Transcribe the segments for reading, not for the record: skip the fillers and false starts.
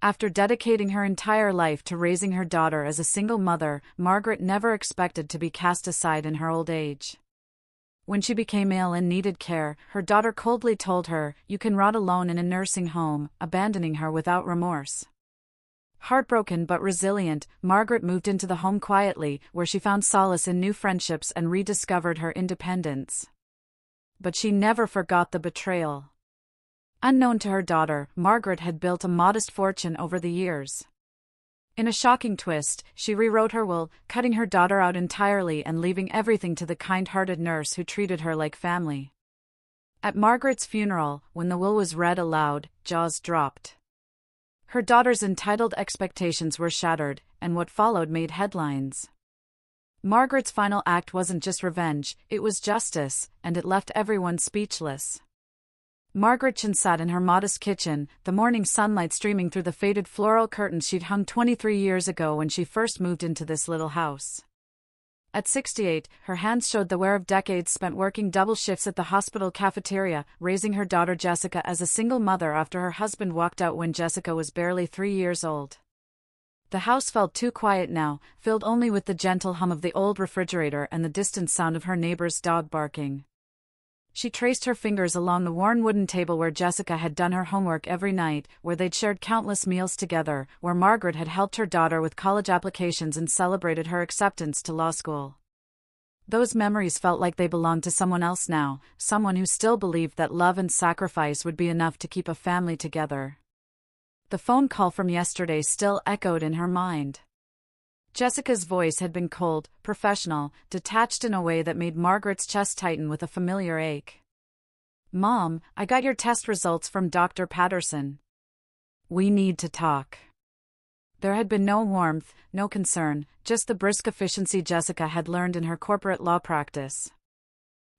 After dedicating her entire life to raising her daughter as a single mother, Margaret never expected to be cast aside in her old age. When she became ill and needed care, her daughter coldly told her, "You can rot alone in a nursing home," abandoning her without remorse. Heartbroken but resilient, Margaret moved into the home quietly, where she found solace in new friendships and rediscovered her independence. But she never forgot the betrayal. Unknown to her daughter, Margaret had built a modest fortune over the years. In a shocking twist, she rewrote her will, cutting her daughter out entirely and leaving everything to the kind-hearted nurse who treated her like family. At Margaret's funeral, when the will was read aloud, jaws dropped. Her daughter's entitled expectations were shattered, and what followed made headlines. Margaret's final act wasn't just revenge, it was justice, and it left everyone speechless. Margaret sat in her modest kitchen, the morning sunlight streaming through the faded floral curtains she'd hung 23 years ago when she first moved into this little house. At 68, her hands showed the wear of decades spent working double shifts at the hospital cafeteria, raising her daughter Jessica as a single mother after her husband walked out when Jessica was barely 3 years old. The house felt too quiet now, filled only with the gentle hum of the old refrigerator and the distant sound of her neighbor's dog barking. She traced her fingers along the worn wooden table where Jessica had done her homework every night, where they'd shared countless meals together, where Margaret had helped her daughter with college applications and celebrated her acceptance to law school. Those memories felt like they belonged to someone else now, someone who still believed that love and sacrifice would be enough to keep a family together. The phone call from yesterday still echoed in her mind. Jessica's voice had been cold, professional, detached in a way that made Margaret's chest tighten with a familiar ache. "Mom, I got your test results from Dr. Patterson. We need to talk." There had been no warmth, no concern, just the brisk efficiency Jessica had learned in her corporate law practice.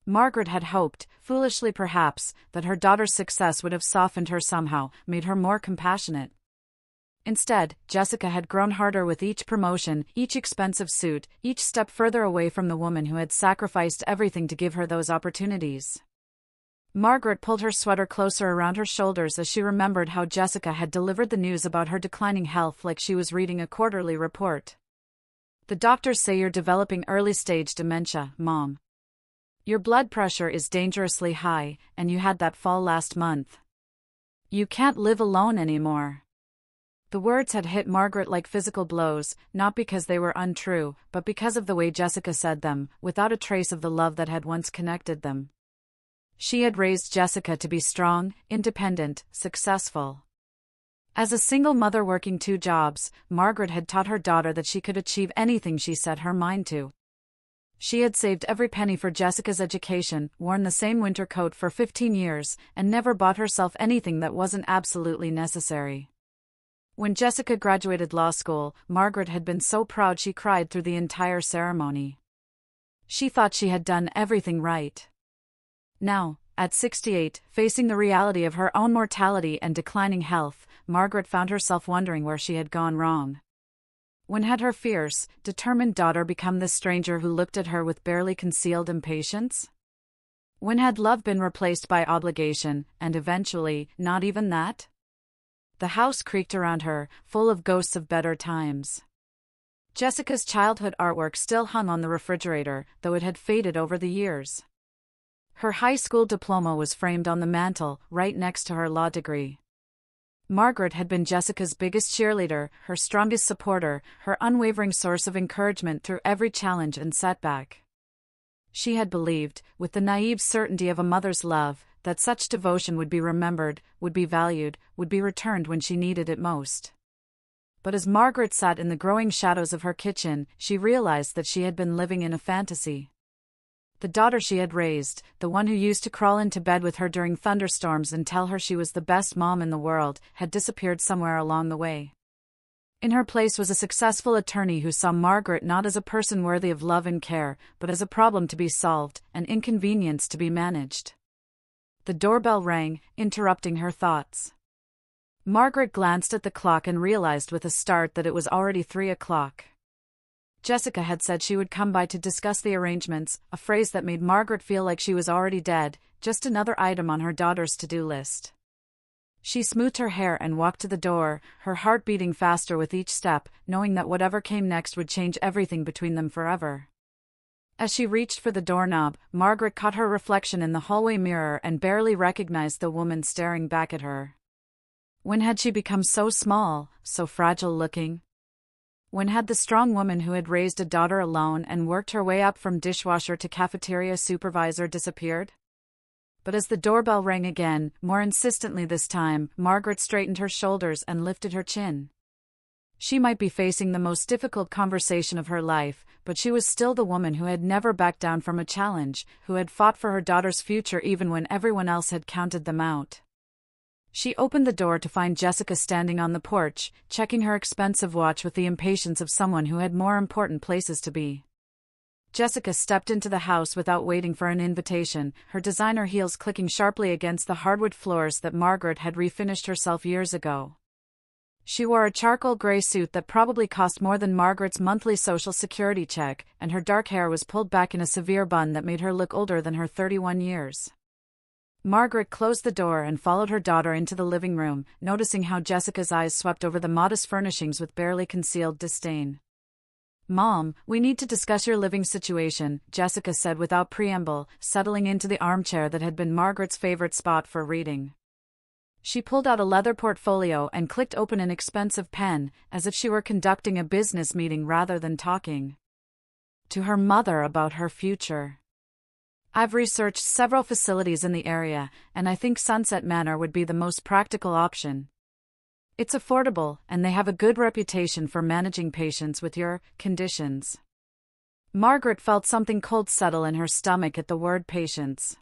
Margaret had hoped, foolishly perhaps, that her daughter's success would have softened her somehow, made her more compassionate. Instead, Jessica had grown harder with each promotion, each expensive suit, each step further away from the woman who had sacrificed everything to give her those opportunities. Margaret pulled her sweater closer around her shoulders as she remembered how Jessica had delivered the news about her declining health like she was reading a quarterly report. "The doctors say you're developing early-stage dementia, Mom. Your blood pressure is dangerously high, and you had that fall last month. You can't live alone anymore." The words had hit Margaret like physical blows, not because they were untrue, but because of the way Jessica said them, without a trace of the love that had once connected them. She had raised Jessica to be strong, independent, successful. As a single mother working 2 jobs, Margaret had taught her daughter that she could achieve anything she set her mind to. She had saved every penny for Jessica's education, worn the same winter coat for 15 years, and never bought herself anything that wasn't absolutely necessary. When Jessica graduated law school, Margaret had been so proud she cried through the entire ceremony. She thought she had done everything right. Now, at 68, facing the reality of her own mortality and declining health, Margaret found herself wondering where she had gone wrong. When had her fierce, determined daughter become the stranger who looked at her with barely concealed impatience? When had love been replaced by obligation, and eventually, not even that? The house creaked around her, full of ghosts of better times. Jessica's childhood artwork still hung on the refrigerator, though it had faded over the years. Her high school diploma was framed on the mantel, right next to her law degree. Margaret had been Jessica's biggest cheerleader, her strongest supporter, her unwavering source of encouragement through every challenge and setback. She had believed, with the naive certainty of a mother's love, that such devotion would be remembered, would be valued, would be returned when she needed it most. But as Margaret sat in the growing shadows of her kitchen, she realized that she had been living in a fantasy. The daughter she had raised, the one who used to crawl into bed with her during thunderstorms and tell her she was the best mom in the world, had disappeared somewhere along the way. In her place was a successful attorney who saw Margaret not as a person worthy of love and care, but as a problem to be solved, an inconvenience to be managed. The doorbell rang, interrupting her thoughts. Margaret glanced at the clock and realized with a start that it was already 3 o'clock. Jessica had said she would come by to discuss the arrangements, a phrase that made Margaret feel like she was already dead, just another item on her daughter's to-do list. She smoothed her hair and walked to the door, her heart beating faster with each step, knowing that whatever came next would change everything between them forever. As she reached for the doorknob, Margaret caught her reflection in the hallway mirror and barely recognized the woman staring back at her. When had she become so small, so fragile-looking? When had the strong woman who had raised a daughter alone and worked her way up from dishwasher to cafeteria supervisor disappeared? But as the doorbell rang again, more insistently this time, Margaret straightened her shoulders and lifted her chin. She might be facing the most difficult conversation of her life, but she was still the woman who had never backed down from a challenge, who had fought for her daughter's future even when everyone else had counted them out. She opened the door to find Jessica standing on the porch, checking her expensive watch with the impatience of someone who had more important places to be. Jessica stepped into the house without waiting for an invitation, her designer heels clicking sharply against the hardwood floors that Margaret had refinished herself years ago. She wore a charcoal gray suit that probably cost more than Margaret's monthly Social Security check, and her dark hair was pulled back in a severe bun that made her look older than her 31 years. Margaret closed the door and followed her daughter into the living room, noticing how Jessica's eyes swept over the modest furnishings with barely concealed disdain. "Mom, we need to discuss your living situation," Jessica said without preamble, settling into the armchair that had been Margaret's favorite spot for reading. She pulled out a leather portfolio and clicked open an expensive pen, as if she were conducting a business meeting rather than talking to her mother about her future. "I've researched several facilities in the area, and I think Sunset Manor would be the most practical option. It's affordable, and they have a good reputation for managing patients with your conditions." Margaret felt something cold settle in her stomach at the word patients.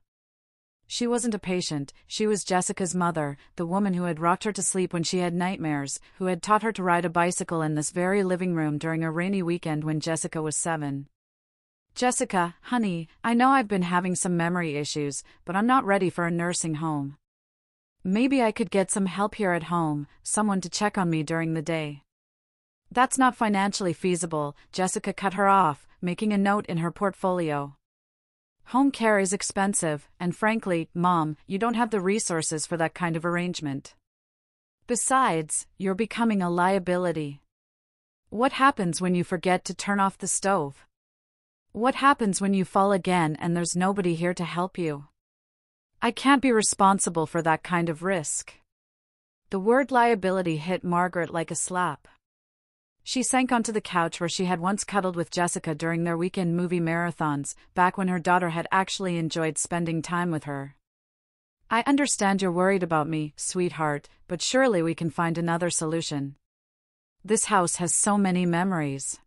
She wasn't a patient, she was Jessica's mother, the woman who had rocked her to sleep when she had nightmares, who had taught her to ride a bicycle in this very living room during a rainy weekend when Jessica was 7. "Jessica, honey, I know I've been having some memory issues, but I'm not ready for a nursing home. Maybe I could get some help here at home, someone to check on me during the day." "That's not financially feasible," Jessica cut her off, making a note in her portfolio. "Home care is expensive, and frankly, Mom, you don't have the resources for that kind of arrangement. Besides, you're becoming a liability. What happens when you forget to turn off the stove? What happens when you fall again and there's nobody here to help you? I can't be responsible for that kind of risk." The word liability hit Margaret like a slap. She sank onto the couch where she had once cuddled with Jessica during their weekend movie marathons, back when her daughter had actually enjoyed spending time with her. "I understand you're worried about me, sweetheart, but surely we can find another solution. This house has so many memories."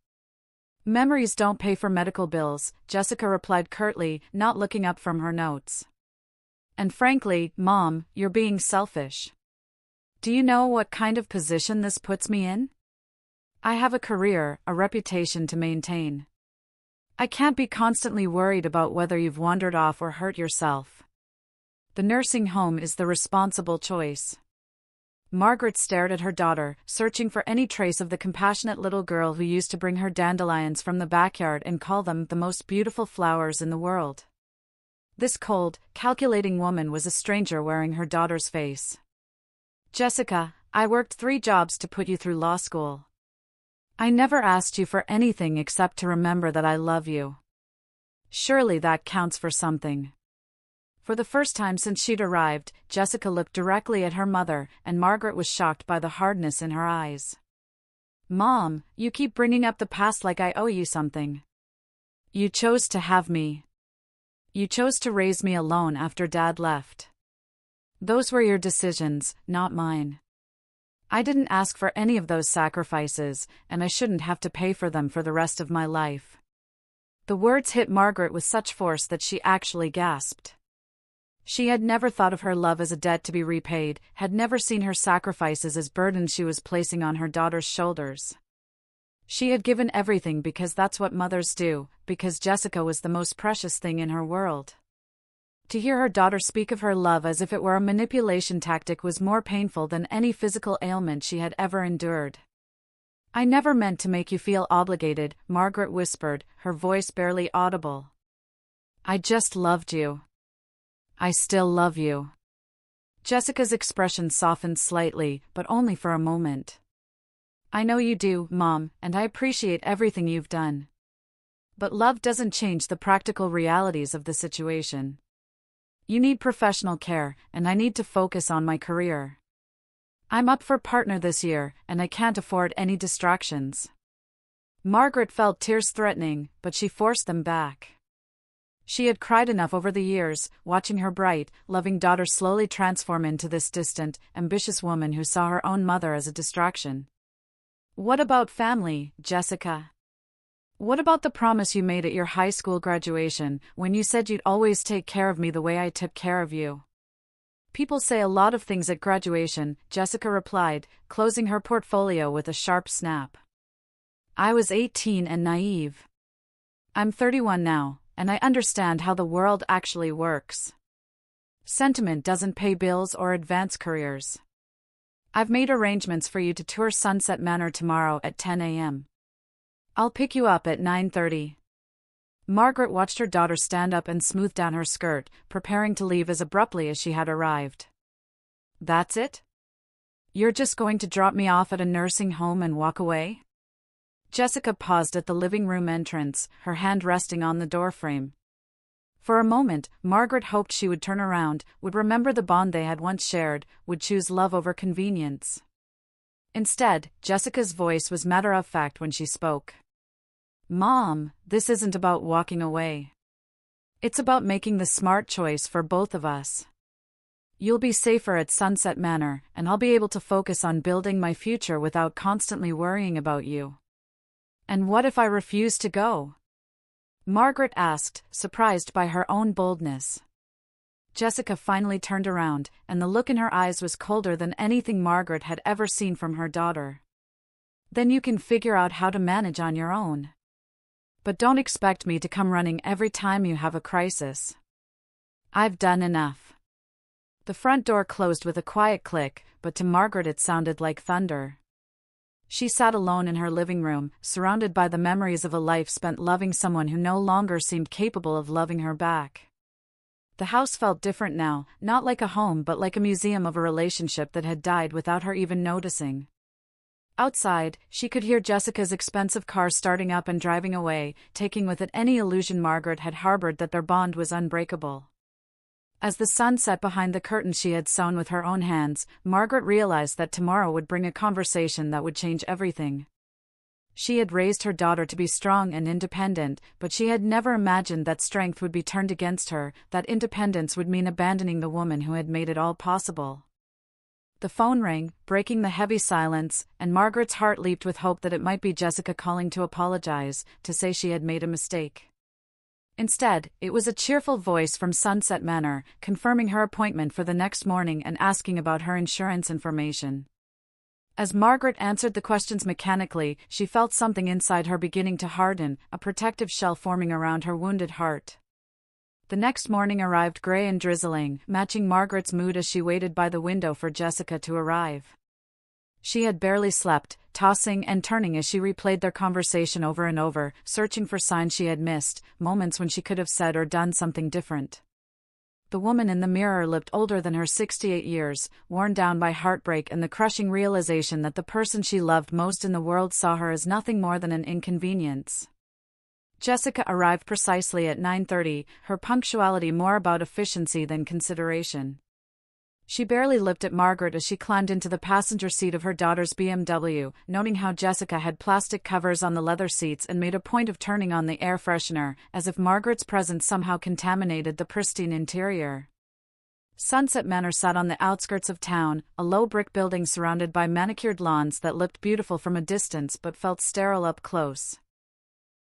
"Memories don't pay for medical bills," Jessica replied curtly, not looking up from her notes. "And frankly, Mom, you're being selfish. Do you know what kind of position this puts me in? I have a career, a reputation to maintain. I can't be constantly worried about whether you've wandered off or hurt yourself. The nursing home is the responsible choice." Margaret stared at her daughter, searching for any trace of the compassionate little girl who used to bring her dandelions from the backyard and call them the most beautiful flowers in the world. This cold, calculating woman was a stranger wearing her daughter's face. "Jessica, I worked 3 jobs to put you through law school. I never asked you for anything except to remember that I love you. Surely that counts for something." For the first time since she'd arrived, Jessica looked directly at her mother, and Margaret was shocked by the hardness in her eyes. "Mom, you keep bringing up the past like I owe you something. You chose to have me. You chose to raise me alone after Dad left. Those were your decisions, not mine. I didn't ask for any of those sacrifices, and I shouldn't have to pay for them for the rest of my life." The words hit Margaret with such force that she actually gasped. She had never thought of her love as a debt to be repaid, had never seen her sacrifices as burdens she was placing on her daughter's shoulders. She had given everything because that's what mothers do, because Jessica was the most precious thing in her world. To hear her daughter speak of her love as if it were a manipulation tactic was more painful than any physical ailment she had ever endured. "I never meant to make you feel obligated," Margaret whispered, her voice barely audible. "I just loved you. I still love you." Jessica's expression softened slightly, but only for a moment. I know you do, Mom, and I appreciate everything you've done. But love doesn't change the practical realities of the situation. You need professional care, and I need to focus on my career. I'm up for partner this year, and I can't afford any distractions. Margaret felt tears threatening, but she forced them back. She had cried enough over the years, watching her bright, loving daughter slowly transform into this distant, ambitious woman who saw her own mother as a distraction. What about family, Jessica? What about the promise you made at your high school graduation, when you said you'd always take care of me the way I took care of you? People say a lot of things at graduation, Jessica replied, closing her portfolio with a sharp snap. I was 18 and naive. I'm 31 now, and I understand how the world actually works. Sentiment doesn't pay bills or advance careers. I've made arrangements for you to tour Sunset Manor tomorrow at 10 a.m. I'll pick you up at 9:30. Margaret watched her daughter stand up and smooth down her skirt, preparing to leave as abruptly as she had arrived. That's it? You're just going to drop me off at a nursing home and walk away? Jessica paused at the living room entrance, her hand resting on the doorframe. For a moment, Margaret hoped she would turn around, would remember the bond they had once shared, would choose love over convenience. Instead, Jessica's voice was matter-of-fact when she spoke. Mom, this isn't about walking away. It's about making the smart choice for both of us. You'll be safer at Sunset Manor, and I'll be able to focus on building my future without constantly worrying about you. And what if I refuse to go? Margaret asked, surprised by her own boldness. Jessica finally turned around, and the look in her eyes was colder than anything Margaret had ever seen from her daughter. Then you can figure out how to manage on your own. But don't expect me to come running every time you have a crisis. I've done enough. The front door closed with a quiet click, but to Margaret it sounded like thunder. She sat alone in her living room, surrounded by the memories of a life spent loving someone who no longer seemed capable of loving her back. The house felt different now, not like a home but like a museum of a relationship that had died without her even noticing. Outside, she could hear Jessica's expensive car starting up and driving away, taking with it any illusion Margaret had harbored that their bond was unbreakable. As the sun set behind the curtains she had sewn with her own hands, Margaret realized that tomorrow would bring a conversation that would change everything. She had raised her daughter to be strong and independent, but she had never imagined that strength would be turned against her, that independence would mean abandoning the woman who had made it all possible. The phone rang, breaking the heavy silence, and Margaret's heart leaped with hope that it might be Jessica calling to apologize, to say she had made a mistake. Instead, it was a cheerful voice from Sunset Manor, confirming her appointment for the next morning and asking about her insurance information. As Margaret answered the questions mechanically, she felt something inside her beginning to harden, a protective shell forming around her wounded heart. The next morning arrived gray and drizzling, matching Margaret's mood as she waited by the window for Jessica to arrive. She had barely slept, tossing and turning as she replayed their conversation over and over, searching for signs she had missed, moments when she could have said or done something different. The woman in the mirror looked older than her 68 years, worn down by heartbreak and the crushing realization that the person she loved most in the world saw her as nothing more than an inconvenience. Jessica arrived precisely at 9:30, her punctuality more about efficiency than consideration. She barely looked at Margaret as she climbed into the passenger seat of her daughter's BMW, noting how Jessica had plastic covers on the leather seats and made a point of turning on the air freshener, as if Margaret's presence somehow contaminated the pristine interior. Sunset Manor sat on the outskirts of town, a low brick building surrounded by manicured lawns that looked beautiful from a distance but felt sterile up close.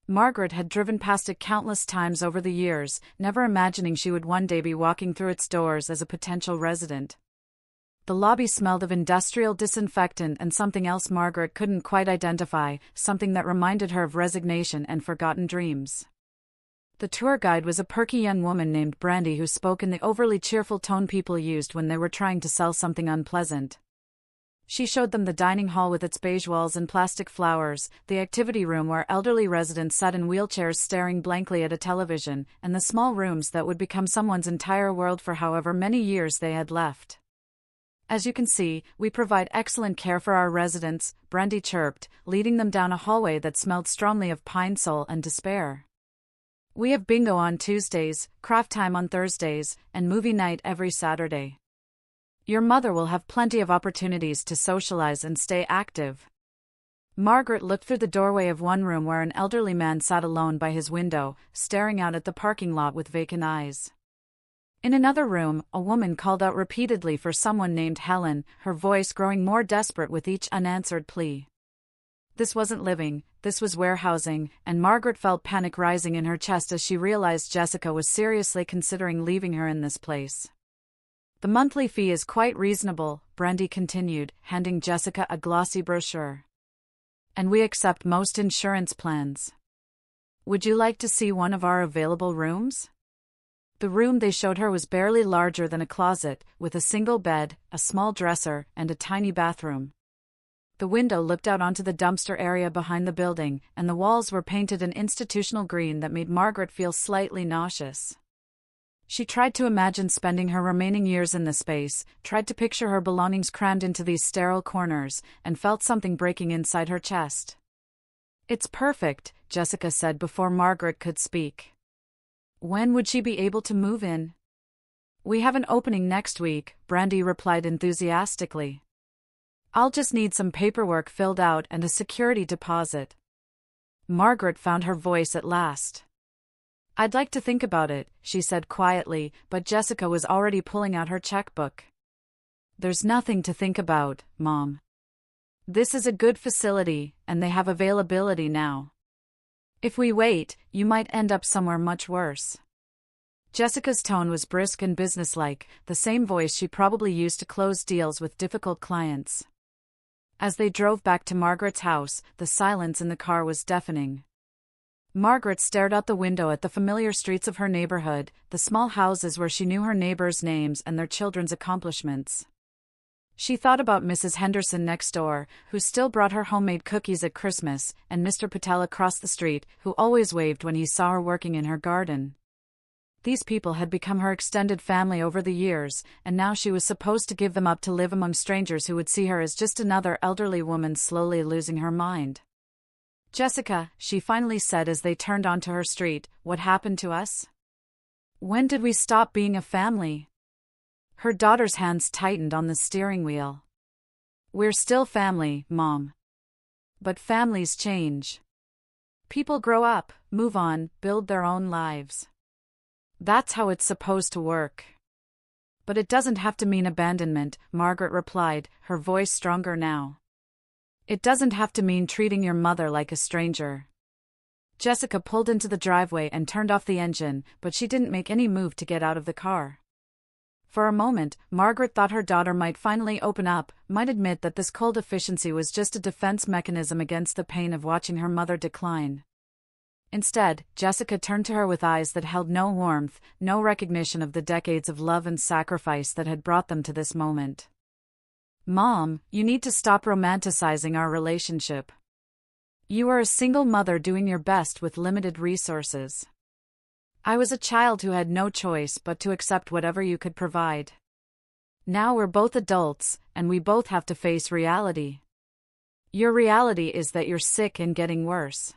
Margaret had driven past it countless times over the years, never imagining she would one day be walking through its doors as a potential resident. The lobby smelled of industrial disinfectant and something else Margaret couldn't quite identify, something that reminded her of resignation and forgotten dreams. The tour guide was a perky young woman named Brandy who spoke in the overly cheerful tone people used when they were trying to sell something unpleasant. She showed them the dining hall with its beige walls and plastic flowers, the activity room where elderly residents sat in wheelchairs staring blankly at a television, and the small rooms that would become someone's entire world for however many years they had left. As you can see, we provide excellent care for our residents, Brandy chirped, leading them down a hallway that smelled strongly of pine sol and despair. We have bingo on Tuesdays, craft time on Thursdays, and movie night every Saturday. Your mother will have plenty of opportunities to socialize and stay active. Margaret looked through the doorway of one room where an elderly man sat alone by his window, staring out at the parking lot with vacant eyes. In another room, a woman called out repeatedly for someone named Helen, her voice growing more desperate with each unanswered plea. This wasn't living, this was warehousing, and Margaret felt panic rising in her chest as she realized Jessica was seriously considering leaving her in this place. The monthly fee is quite reasonable, Brandy continued, handing Jessica a glossy brochure. And we accept most insurance plans. Would you like to see one of our available rooms? The room they showed her was barely larger than a closet, with a single bed, a small dresser, and a tiny bathroom. The window looked out onto the dumpster area behind the building, and the walls were painted an institutional green that made Margaret feel slightly nauseous. She tried to imagine spending her remaining years in the space, tried to picture her belongings crammed into these sterile corners, and felt something breaking inside her chest. It's perfect, Jessica said before Margaret could speak. When would she be able to move in? We have an opening next week, Brandy replied enthusiastically. I'll just need some paperwork filled out and a security deposit. Margaret found her voice at last. I'd like to think about it, she said quietly, but Jessica was already pulling out her checkbook. There's nothing to think about, Mom. This is a good facility, and they have availability now. If we wait, you might end up somewhere much worse. Jessica's tone was brisk and businesslike, the same voice she probably used to close deals with difficult clients. As they drove back to Margaret's house, the silence in the car was deafening. Margaret stared out the window at the familiar streets of her neighborhood, the small houses where she knew her neighbors' names and their children's accomplishments. She thought about Mrs. Henderson next door, who still brought her homemade cookies at Christmas, and Mr. Patel across the street, who always waved when he saw her working in her garden. These people had become her extended family over the years, and now she was supposed to give them up to live among strangers who would see her as just another elderly woman slowly losing her mind. Jessica, she finally said as they turned onto her street, what happened to us? When did we stop being a family? Her daughter's hands tightened on the steering wheel. We're still family, Mom. But families change. People grow up, move on, build their own lives. That's how it's supposed to work. But it doesn't have to mean abandonment, Margaret replied, her voice stronger now. It doesn't have to mean treating your mother like a stranger. Jessica pulled into the driveway and turned off the engine, but she didn't make any move to get out of the car. For a moment, Margaret thought her daughter might finally open up, might admit that this cold efficiency was just a defense mechanism against the pain of watching her mother decline. Instead, Jessica turned to her with eyes that held no warmth, no recognition of the decades of love and sacrifice that had brought them to this moment. Mom, you need to stop romanticizing our relationship. You are a single mother doing your best with limited resources. I was a child who had no choice but to accept whatever you could provide. Now we're both adults, and we both have to face reality. Your reality is that you're sick and getting worse.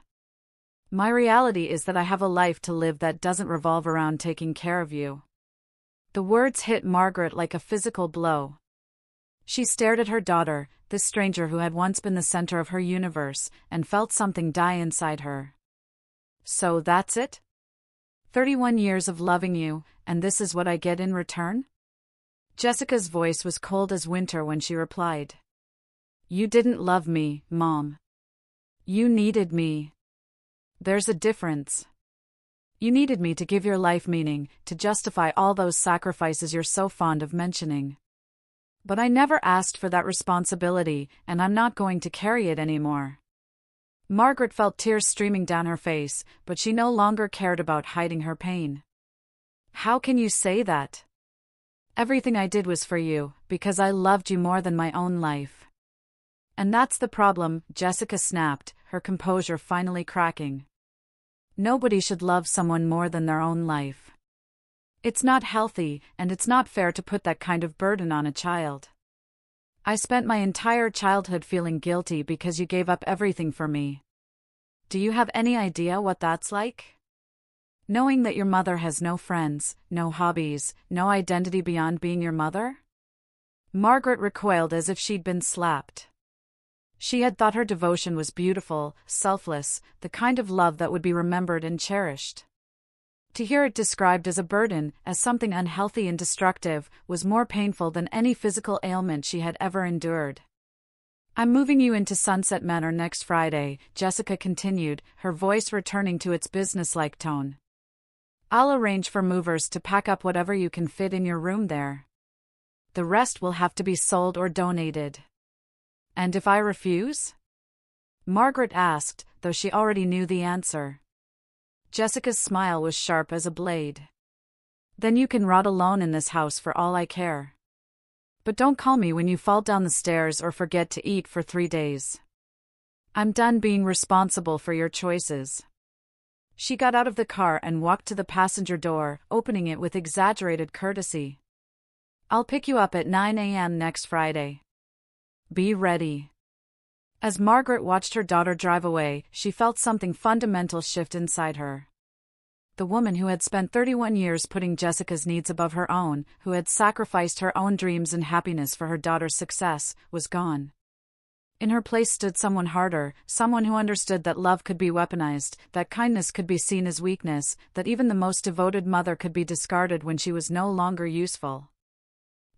My reality is that I have a life to live that doesn't revolve around taking care of you. The words hit Margaret like a physical blow. She stared at her daughter, this stranger who had once been the center of her universe, and felt something die inside her. So that's it? 31 years of loving you, and this is what I get in return? Jessica's voice was cold as winter when she replied. You didn't love me, Mom. You needed me. There's a difference. You needed me to give your life meaning, to justify all those sacrifices you're so fond of mentioning. But I never asked for that responsibility, and I'm not going to carry it anymore. Margaret felt tears streaming down her face, but she no longer cared about hiding her pain. How can you say that? Everything I did was for you, because I loved you more than my own life. And that's the problem, Jessica snapped, her composure finally cracking. Nobody should love someone more than their own life. It's not healthy, and it's not fair to put that kind of burden on a child. I spent my entire childhood feeling guilty because you gave up everything for me. Do you have any idea what that's like? Knowing that your mother has no friends, no hobbies, no identity beyond being your mother? Margaret recoiled as if she'd been slapped. She had thought her devotion was beautiful, selfless, the kind of love that would be remembered and cherished. To hear it described as a burden, as something unhealthy and destructive, was more painful than any physical ailment she had ever endured. I'm moving you into Sunset Manor next Friday, Jessica continued, her voice returning to its businesslike tone. I'll arrange for movers to pack up whatever you can fit in your room there. The rest will have to be sold or donated. And if I refuse? Margaret asked, though she already knew the answer. Jessica's smile was sharp as a blade. Then you can rot alone in this house for all I care. But don't call me when you fall down the stairs or forget to eat for 3 days. I'm done being responsible for your choices. She got out of the car and walked to the passenger door, opening it with exaggerated courtesy. I'll pick you up at 9 a.m. next Friday. Be ready. As Margaret watched her daughter drive away, she felt something fundamental shift inside her. The woman who had spent 31 years putting Jessica's needs above her own, who had sacrificed her own dreams and happiness for her daughter's success, was gone. In her place stood someone harder, someone who understood that love could be weaponized, that kindness could be seen as weakness, that even the most devoted mother could be discarded when she was no longer useful.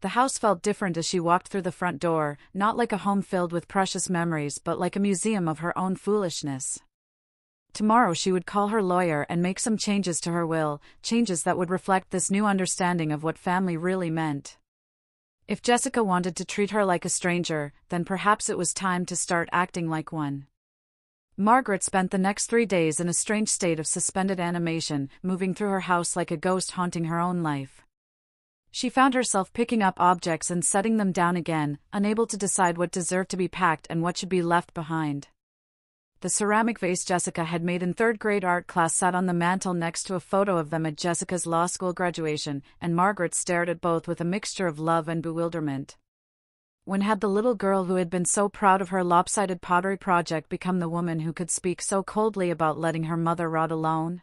The house felt different as she walked through the front door, not like a home filled with precious memories but like a museum of her own foolishness. Tomorrow she would call her lawyer and make some changes to her will, changes that would reflect this new understanding of what family really meant. If Jessica wanted to treat her like a stranger, then perhaps it was time to start acting like one. Margaret spent the next 3 days in a strange state of suspended animation, moving through her house like a ghost haunting her own life. She found herself picking up objects and setting them down again, unable to decide what deserved to be packed and what should be left behind. The ceramic vase Jessica had made in third-grade art class sat on the mantel next to a photo of them at Jessica's law school graduation, and Margaret stared at both with a mixture of love and bewilderment. When had the little girl who had been so proud of her lopsided pottery project become the woman who could speak so coldly about letting her mother rot alone?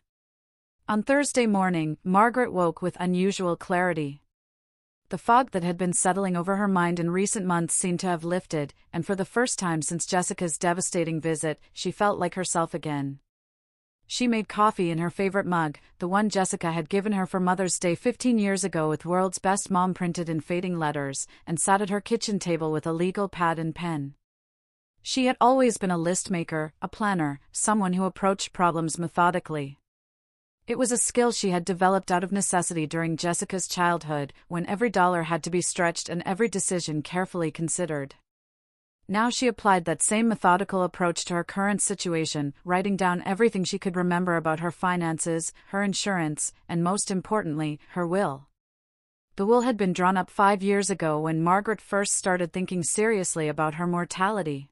On Thursday morning, Margaret woke with unusual clarity. The fog that had been settling over her mind in recent months seemed to have lifted, and for the first time since Jessica's devastating visit, she felt like herself again. She made coffee in her favorite mug, the one Jessica had given her for Mother's Day 15 years ago with "World's Best Mom" printed in fading letters, and sat at her kitchen table with a legal pad and pen. She had always been a list maker, a planner, someone who approached problems methodically. It was a skill she had developed out of necessity during Jessica's childhood, when every dollar had to be stretched and every decision carefully considered. Now she applied that same methodical approach to her current situation, writing down everything she could remember about her finances, her insurance, and most importantly, her will. The will had been drawn up 5 years ago when Margaret first started thinking seriously about her mortality.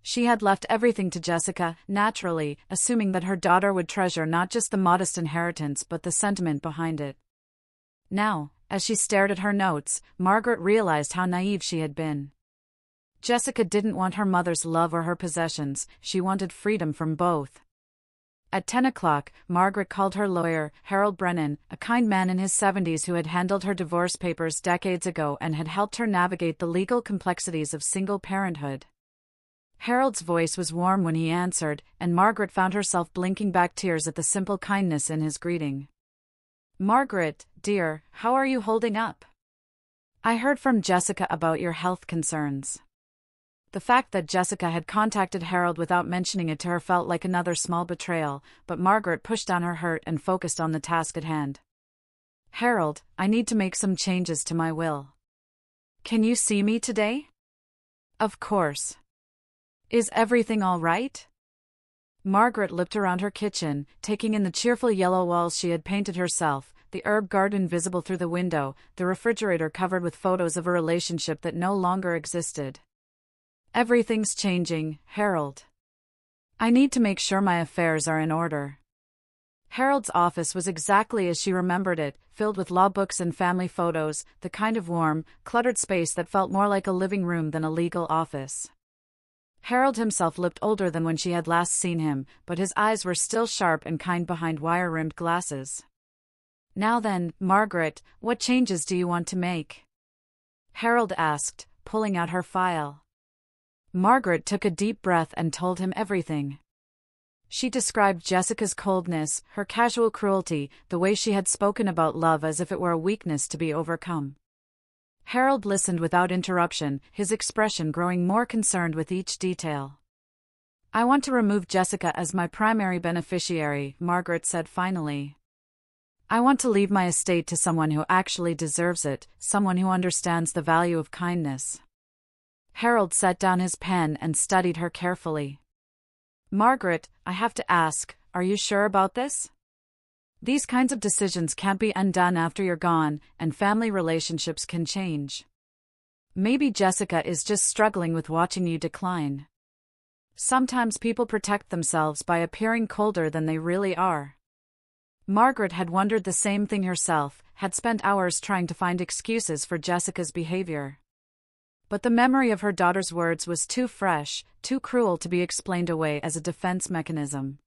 She had left everything to Jessica, naturally, assuming that her daughter would treasure not just the modest inheritance but the sentiment behind it. Now, as she stared at her notes, Margaret realized how naive she had been. Jessica didn't want her mother's love or her possessions, she wanted freedom from both. At 10 o'clock, Margaret called her lawyer, Harold Brennan, a kind man in his 70s who had handled her divorce papers decades ago and had helped her navigate the legal complexities of single parenthood. Harold's voice was warm when he answered, and Margaret found herself blinking back tears at the simple kindness in his greeting. "Margaret, dear, how are you holding up? I heard from Jessica about your health concerns." The fact that Jessica had contacted Harold without mentioning it to her felt like another small betrayal, but Margaret pushed down her hurt and focused on the task at hand. "Harold, I need to make some changes to my will. Can you see me today?" "Of course. Is everything all right?" Margaret looked around her kitchen, taking in the cheerful yellow walls she had painted herself, the herb garden visible through the window, the refrigerator covered with photos of a relationship that no longer existed. "Everything's changing, Harold. I need to make sure my affairs are in order." Harold's office was exactly as she remembered it, filled with law books and family photos, the kind of warm, cluttered space that felt more like a living room than a legal office. Harold himself looked older than when she had last seen him, but his eyes were still sharp and kind behind wire-rimmed glasses. "Now then, Margaret, what changes do you want to make?" Harold asked, pulling out her file. Margaret took a deep breath and told him everything. She described Jessica's coldness, her casual cruelty, the way she had spoken about love as if it were a weakness to be overcome. Harold listened without interruption, his expression growing more concerned with each detail. "I want to remove Jessica as my primary beneficiary," Margaret said finally. "I want to leave my estate to someone who actually deserves it, someone who understands the value of kindness." Harold set down his pen and studied her carefully. "Margaret, I have to ask, are you sure about this? These kinds of decisions can't be undone after you're gone, and family relationships can change. Maybe Jessica is just struggling with watching you decline. Sometimes people protect themselves by appearing colder than they really are." Margaret had wondered the same thing herself, had spent hours trying to find excuses for Jessica's behavior. But the memory of her daughter's words was too fresh, too cruel to be explained away as a defense mechanism.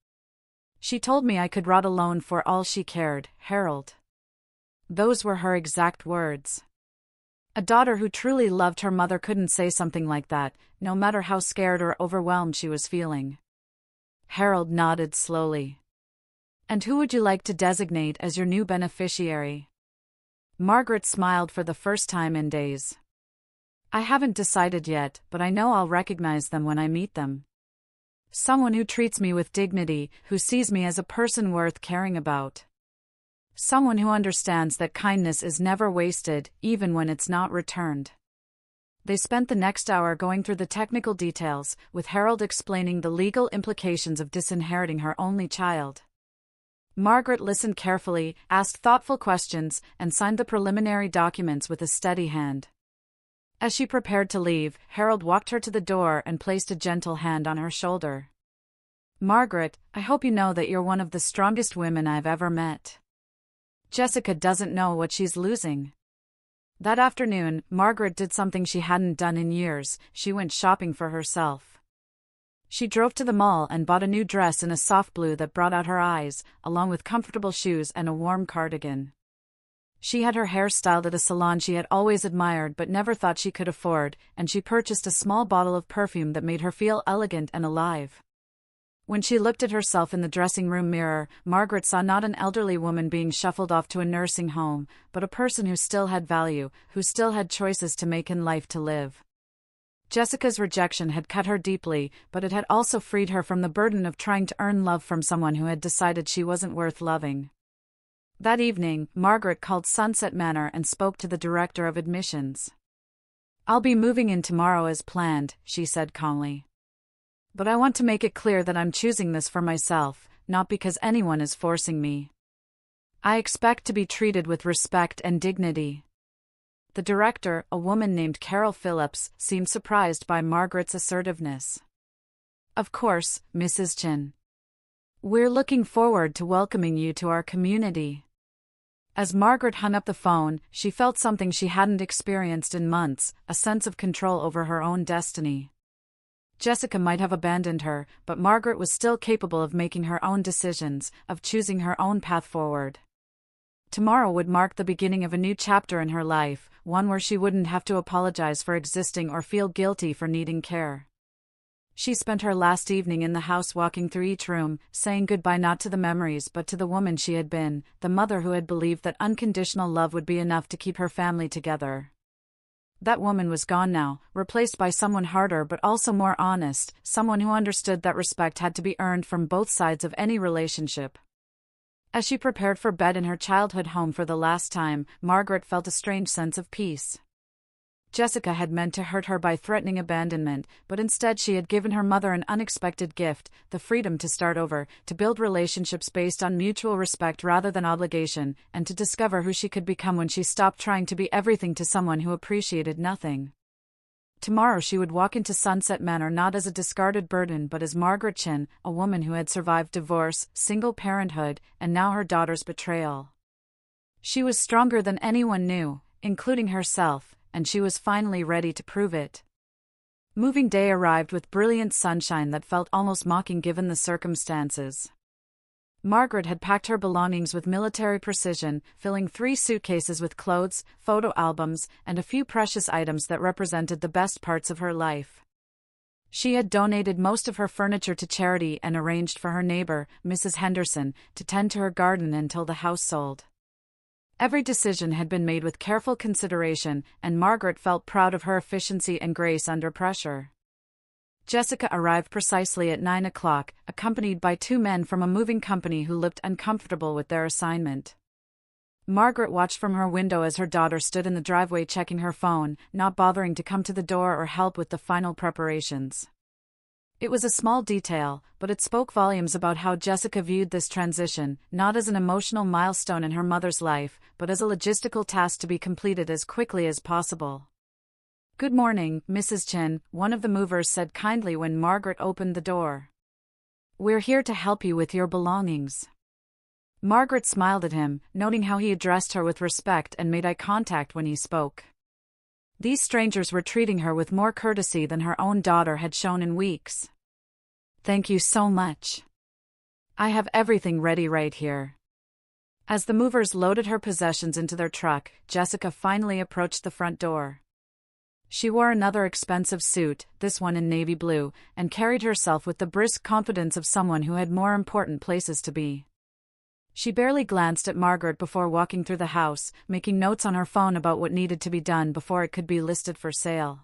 "She told me I could rot alone for all she cared, Harold." Those were her exact words. A daughter who truly loved her mother couldn't say something like that, no matter how scared or overwhelmed she was feeling. Harold nodded slowly. "And who would you like to designate as your new beneficiary?" Margaret smiled for the first time in days. "I haven't decided yet, but I know I'll recognize them when I meet them. Someone who treats me with dignity, who sees me as a person worth caring about. Someone who understands that kindness is never wasted, even when it's not returned." They spent the next hour going through the technical details, with Harold explaining the legal implications of disinheriting her only child. Margaret listened carefully, asked thoughtful questions, and signed the preliminary documents with a steady hand. As she prepared to leave, Harold walked her to the door and placed a gentle hand on her shoulder. "Margaret, I hope you know that you're one of the strongest women I've ever met. Jessica doesn't know what she's losing." That afternoon, Margaret did something she hadn't done in years. She went shopping for herself. She drove to the mall and bought a new dress in a soft blue that brought out her eyes, along with comfortable shoes and a warm cardigan. She had her hair styled at a salon she had always admired but never thought she could afford, and she purchased a small bottle of perfume that made her feel elegant and alive. When she looked at herself in the dressing room mirror, Margaret saw not an elderly woman being shuffled off to a nursing home, but a person who still had value, who still had choices to make in life to live. Jessica's rejection had cut her deeply, but it had also freed her from the burden of trying to earn love from someone who had decided she wasn't worth loving. That evening, Margaret called Sunset Manor and spoke to the director of admissions. "I'll be moving in tomorrow as planned," she said calmly. "But I want to make it clear that I'm choosing this for myself, not because anyone is forcing me. I expect to be treated with respect and dignity." The director, a woman named Carol Phillips, seemed surprised by Margaret's assertiveness. "Of course, Mrs. Chin. We're looking forward to welcoming you to our community." As Margaret hung up the phone, she felt something she hadn't experienced in months, a sense of control over her own destiny. Jessica might have abandoned her, but Margaret was still capable of making her own decisions, of choosing her own path forward. Tomorrow would mark the beginning of a new chapter in her life, one where she wouldn't have to apologize for existing or feel guilty for needing care. She spent her last evening in the house walking through each room, saying goodbye not to the memories but to the woman she had been, the mother who had believed that unconditional love would be enough to keep her family together. That woman was gone now, replaced by someone harder but also more honest, someone who understood that respect had to be earned from both sides of any relationship. As she prepared for bed in her childhood home for the last time, Margaret felt a strange sense of peace. Jessica had meant to hurt her by threatening abandonment, but instead she had given her mother an unexpected gift, the freedom to start over, to build relationships based on mutual respect rather than obligation, and to discover who she could become when she stopped trying to be everything to someone who appreciated nothing. Tomorrow she would walk into Sunset Manor not as a discarded burden but as Margaret Chin, a woman who had survived divorce, single parenthood, and now her daughter's betrayal. She was stronger than anyone knew, including herself, and she was finally ready to prove it. Moving day arrived with brilliant sunshine that felt almost mocking given the circumstances. Margaret had packed her belongings with military precision, filling 3 suitcases with clothes, photo albums, and a few precious items that represented the best parts of her life. She had donated most of her furniture to charity and arranged for her neighbor, Mrs. Henderson, to tend to her garden until the house sold. Every decision had been made with careful consideration, and Margaret felt proud of her efficiency and grace under pressure. Jessica arrived precisely at 9 o'clock, accompanied by 2 men from a moving company who looked uncomfortable with their assignment. Margaret watched from her window as her daughter stood in the driveway checking her phone, not bothering to come to the door or help with the final preparations. It was a small detail, but it spoke volumes about how Jessica viewed this transition, not as an emotional milestone in her mother's life, but as a logistical task to be completed as quickly as possible. "Good morning, Mrs. Chin," one of the movers said kindly when Margaret opened the door. "We're here to help you with your belongings." Margaret smiled at him, noting how he addressed her with respect and made eye contact when he spoke. These strangers were treating her with more courtesy than her own daughter had shown in weeks. "Thank you so much. I have everything ready right here." As the movers loaded her possessions into their truck, Jessica finally approached the front door. She wore another expensive suit, this one in navy blue, and carried herself with the brisk confidence of someone who had more important places to be. She barely glanced at Margaret before walking through the house, making notes on her phone about what needed to be done before it could be listed for sale.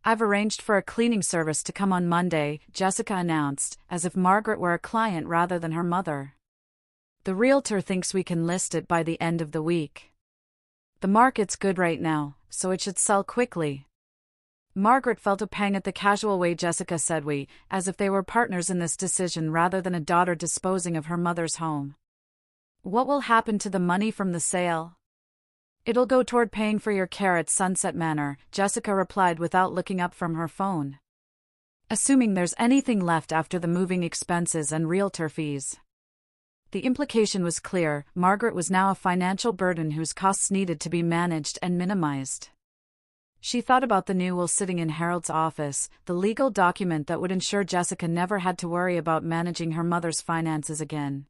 "I've arranged for a cleaning service to come on Monday," Jessica announced, as if Margaret were a client rather than her mother. "The realtor thinks we can list it by the end of the week. The market's good right now, so it should sell quickly." Margaret felt a pang at the casual way Jessica said "we," as if they were partners in this decision rather than a daughter disposing of her mother's home. "What will happen to the money from the sale?" "It'll go toward paying for your care at Sunset Manor," Jessica replied without looking up from her phone. "Assuming there's anything left after the moving expenses and realtor fees." The implication was clear: Margaret was now a financial burden whose costs needed to be managed and minimized. She thought about the new will sitting in Harold's office, the legal document that would ensure Jessica never had to worry about managing her mother's finances again.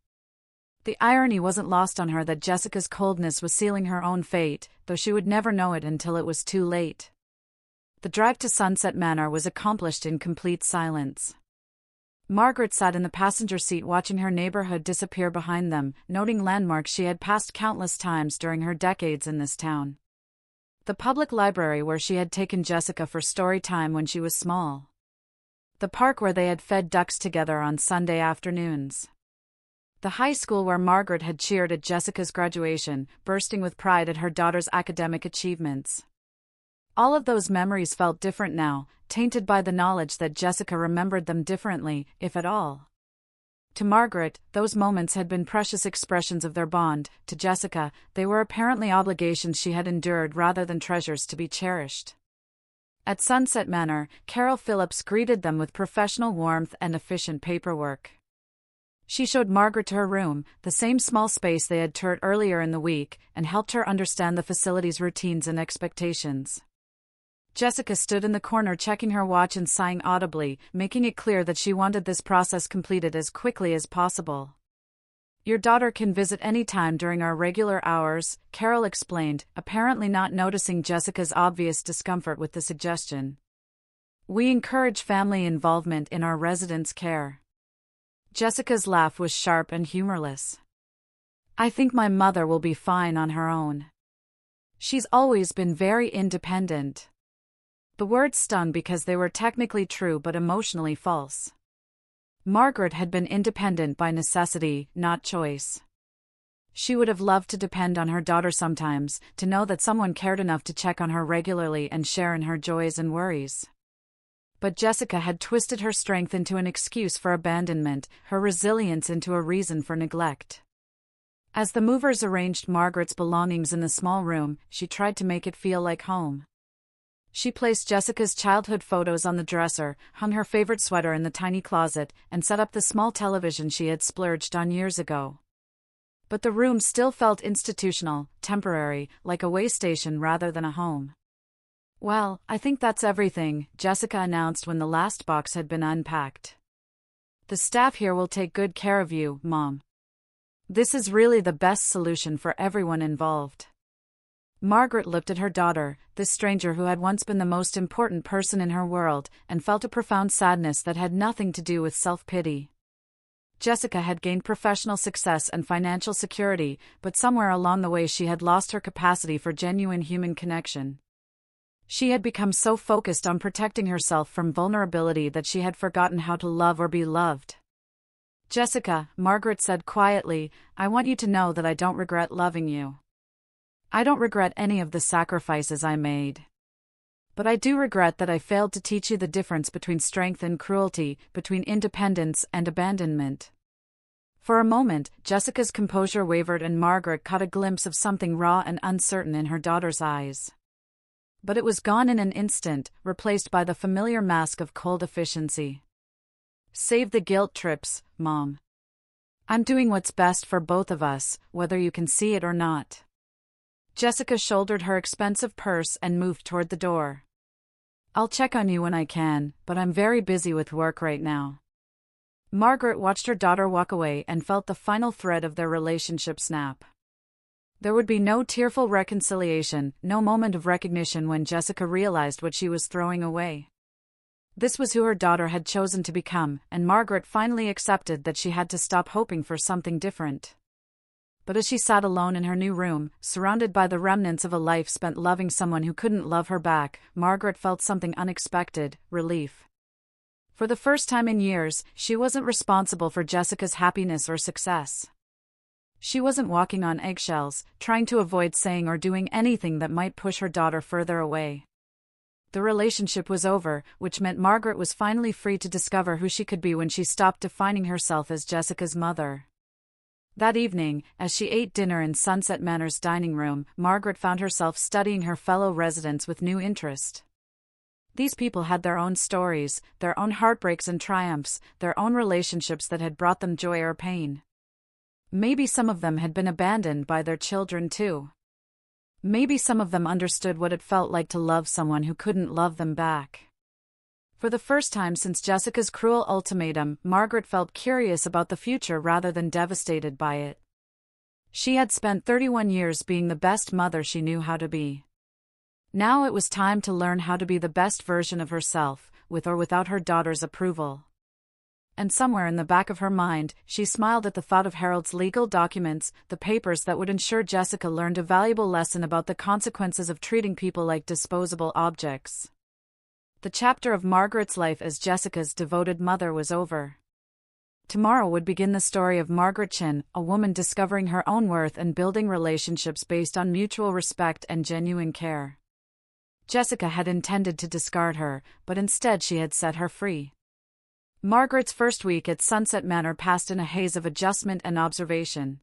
The irony wasn't lost on her that Jessica's coldness was sealing her own fate, though she would never know it until it was too late. The drive to Sunset Manor was accomplished in complete silence. Margaret sat in the passenger seat watching her neighborhood disappear behind them, noting landmarks she had passed countless times during her decades in this town. The public library where she had taken Jessica for story time when she was small. The park where they had fed ducks together on Sunday afternoons. The high school where Margaret had cheered at Jessica's graduation, bursting with pride at her daughter's academic achievements. All of those memories felt different now, tainted by the knowledge that Jessica remembered them differently, if at all. To Margaret, those moments had been precious expressions of their bond; to Jessica, they were apparently obligations she had endured rather than treasures to be cherished. At Sunset Manor, Carol Phillips greeted them with professional warmth and efficient paperwork. She showed Margaret to her room, the same small space they had toured earlier in the week, and helped her understand the facility's routines and expectations. Jessica stood in the corner checking her watch and sighing audibly, making it clear that she wanted this process completed as quickly as possible. "Your daughter can visit any time during our regular hours," Carol explained, apparently not noticing Jessica's obvious discomfort with the suggestion. "We encourage family involvement in our residents' care." Jessica's laugh was sharp and humorless. "I think my mother will be fine on her own. She's always been very independent." The words stung because they were technically true but emotionally false. Margaret had been independent by necessity, not choice. She would have loved to depend on her daughter sometimes, to know that someone cared enough to check on her regularly and share in her joys and worries. But Jessica had twisted her strength into an excuse for abandonment, her resilience into a reason for neglect. As the movers arranged Margaret's belongings in the small room, she tried to make it feel like home. She placed Jessica's childhood photos on the dresser, hung her favorite sweater in the tiny closet, and set up the small television she had splurged on years ago. But the room still felt institutional, temporary, like a way station rather than a home. "Well, I think that's everything," Jessica announced when the last box had been unpacked. "The staff here will take good care of you, Mom. This is really the best solution for everyone involved." Margaret looked at her daughter, this stranger who had once been the most important person in her world, and felt a profound sadness that had nothing to do with self-pity. Jessica had gained professional success and financial security, but somewhere along the way she had lost her capacity for genuine human connection. She had become so focused on protecting herself from vulnerability that she had forgotten how to love or be loved. "Jessica," Margaret said quietly, "I want you to know that I don't regret loving you. I don't regret any of the sacrifices I made. But I do regret that I failed to teach you the difference between strength and cruelty, between independence and abandonment." For a moment, Jessica's composure wavered and Margaret caught a glimpse of something raw and uncertain in her daughter's eyes. But it was gone in an instant, replaced by the familiar mask of cold efficiency. "Save the guilt trips, Mom. I'm doing what's best for both of us, whether you can see it or not." Jessica shouldered her expensive purse and moved toward the door. "I'll check on you when I can, but I'm very busy with work right now." Margaret watched her daughter walk away and felt the final thread of their relationship snap. There would be no tearful reconciliation, no moment of recognition when Jessica realized what she was throwing away. This was who her daughter had chosen to become, and Margaret finally accepted that she had to stop hoping for something different. But as she sat alone in her new room, surrounded by the remnants of a life spent loving someone who couldn't love her back, Margaret felt something unexpected: relief. For the first time in years, she wasn't responsible for Jessica's happiness or success. She wasn't walking on eggshells, trying to avoid saying or doing anything that might push her daughter further away. The relationship was over, which meant Margaret was finally free to discover who she could be when she stopped defining herself as Jessica's mother. That evening, as she ate dinner in Sunset Manor's dining room, Margaret found herself studying her fellow residents with new interest. These people had their own stories, their own heartbreaks and triumphs, their own relationships that had brought them joy or pain. Maybe some of them had been abandoned by their children too. Maybe some of them understood what it felt like to love someone who couldn't love them back. For the first time since Jessica's cruel ultimatum, Margaret felt curious about the future rather than devastated by it. She had spent 31 years being the best mother she knew how to be. Now it was time to learn how to be the best version of herself, with or without her daughter's approval. And somewhere in the back of her mind, she smiled at the thought of Harold's legal documents, the papers that would ensure Jessica learned a valuable lesson about the consequences of treating people like disposable objects. The chapter of Margaret's life as Jessica's devoted mother was over. Tomorrow would begin the story of Margaret Chin, a woman discovering her own worth and building relationships based on mutual respect and genuine care. Jessica had intended to discard her, but instead she had set her free. Margaret's first week at Sunset Manor passed in a haze of adjustment and observation.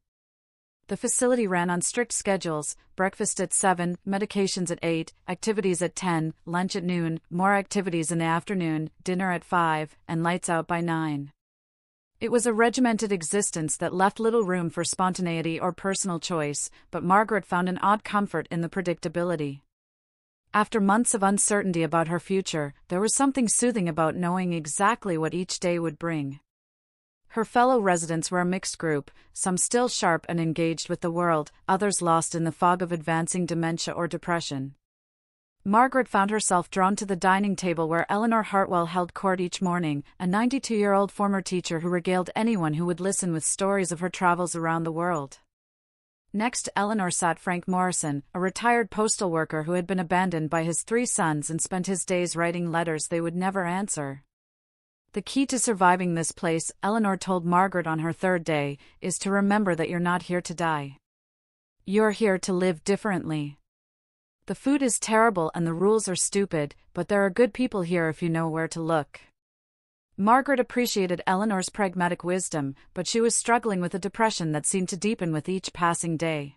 The facility ran on strict schedules: breakfast at 7, medications at 8, activities at 10, lunch at noon, more activities in the afternoon, dinner at 5, and lights out by 9. It was a regimented existence that left little room for spontaneity or personal choice, but Margaret found an odd comfort in the predictability. After months of uncertainty about her future, there was something soothing about knowing exactly what each day would bring. Her fellow residents were a mixed group, some still sharp and engaged with the world, others lost in the fog of advancing dementia or depression. Margaret found herself drawn to the dining table where Eleanor Hartwell held court each morning, a 92-year-old former teacher who regaled anyone who would listen with stories of her travels around the world. Next to Eleanor sat Frank Morrison, a retired postal worker who had been abandoned by his 3 sons and spent his days writing letters they would never answer. The key to surviving this place, Eleanor told Margaret on her 3rd day, is to remember that you're not here to die. You're here to live differently. The food is terrible and the rules are stupid, but there are good people here if you know where to look. Margaret appreciated Eleanor's pragmatic wisdom, but she was struggling with a depression that seemed to deepen with each passing day.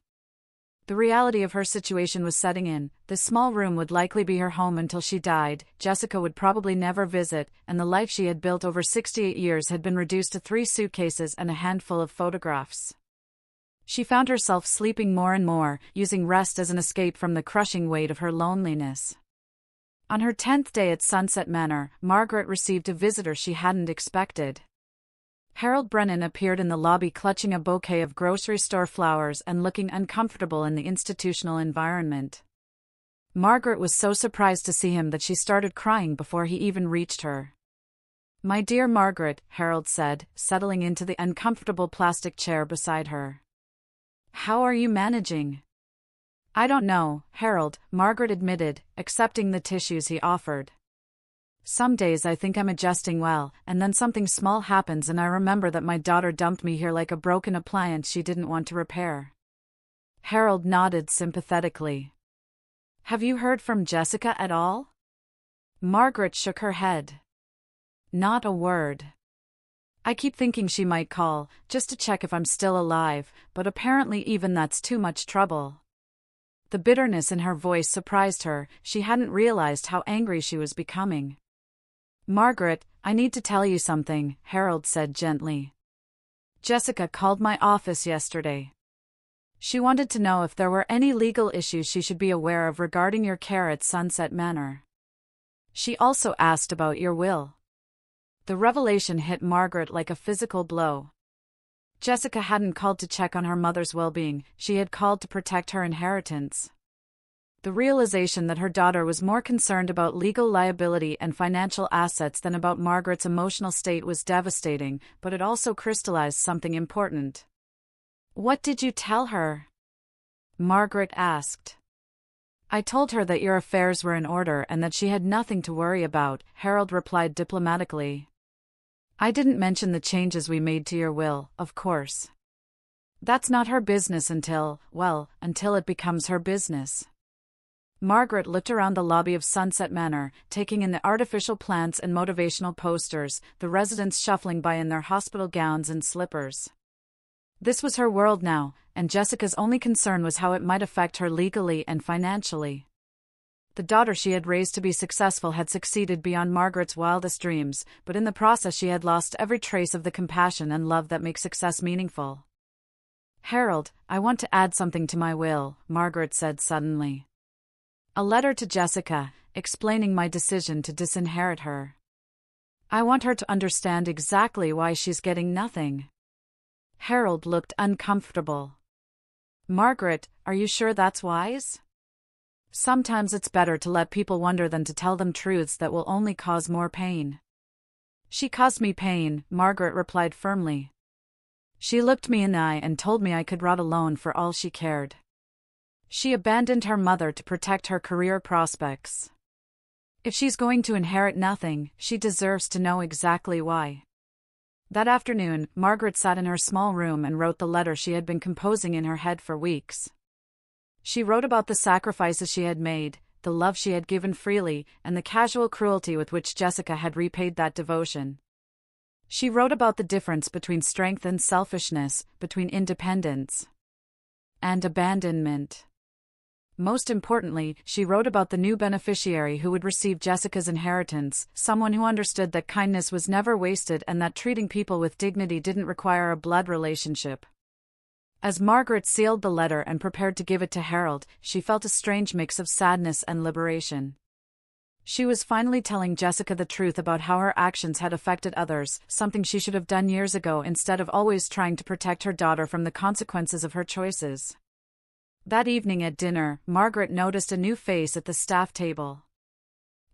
The reality of her situation was setting in. This small room would likely be her home until she died, Jessica would probably never visit, and the life she had built over 68 years had been reduced to 3 suitcases and a handful of photographs. She found herself sleeping more and more, using rest as an escape from the crushing weight of her loneliness. On her 10th day at Sunset Manor, Margaret received a visitor she hadn't expected. Harold Brennan appeared in the lobby clutching a bouquet of grocery store flowers and looking uncomfortable in the institutional environment. Margaret was so surprised to see him that she started crying before he even reached her. "My dear Margaret," Harold said, settling into the uncomfortable plastic chair beside her. "How are you managing?" "I don't know, Harold," Margaret admitted, accepting the tissues he offered. "Some days I think I'm adjusting well, and then something small happens and I remember that my daughter dumped me here like a broken appliance she didn't want to repair." Harold nodded sympathetically. "Have you heard from Jessica at all?" Margaret shook her head. "Not a word. I keep thinking she might call, just to check if I'm still alive, but apparently even that's too much trouble." The bitterness in her voice surprised her. She hadn't realized how angry she was becoming. "Margaret, I need to tell you something," Harold said gently. "Jessica called my office yesterday. She wanted to know if there were any legal issues she should be aware of regarding your care at Sunset Manor. She also asked about your will." The revelation hit Margaret like a physical blow. Jessica hadn't called to check on her mother's well-being, she had called to protect her inheritance. The realization that her daughter was more concerned about legal liability and financial assets than about Margaret's emotional state was devastating, but it also crystallized something important. "What did you tell her?" Margaret asked. "I told her that your affairs were in order and that she had nothing to worry about," Harold replied diplomatically. "I didn't mention the changes we made to your will, of course. That's not her business until it becomes her business." Margaret looked around the lobby of Sunset Manor, taking in the artificial plants and motivational posters, the residents shuffling by in their hospital gowns and slippers. This was her world now, and Jessica's only concern was how it might affect her legally and financially. The daughter she had raised to be successful had succeeded beyond Margaret's wildest dreams, but in the process she had lost every trace of the compassion and love that make success meaningful. "Harold, I want to add something to my will," Margaret said suddenly. "A letter to Jessica, explaining my decision to disinherit her. I want her to understand exactly why she's getting nothing." Harold looked uncomfortable. "Margaret, are you sure that's wise? Sometimes it's better to let people wonder than to tell them truths that will only cause more pain." "She caused me pain," Margaret replied firmly. "She looked me in the eye and told me I could rot alone for all she cared. She abandoned her mother to protect her career prospects. If she's going to inherit nothing, she deserves to know exactly why." That afternoon, Margaret sat in her small room and wrote the letter she had been composing in her head for weeks. She wrote about the sacrifices she had made, the love she had given freely, and the casual cruelty with which Jessica had repaid that devotion. She wrote about the difference between strength and selfishness, between independence and abandonment. Most importantly, she wrote about the new beneficiary who would receive Jessica's inheritance, someone who understood that kindness was never wasted and that treating people with dignity didn't require a blood relationship. As Margaret sealed the letter and prepared to give it to Harold, she felt a strange mix of sadness and liberation. She was finally telling Jessica the truth about how her actions had affected others, something she should have done years ago instead of always trying to protect her daughter from the consequences of her choices. That evening at dinner, Margaret noticed a new face at the staff table.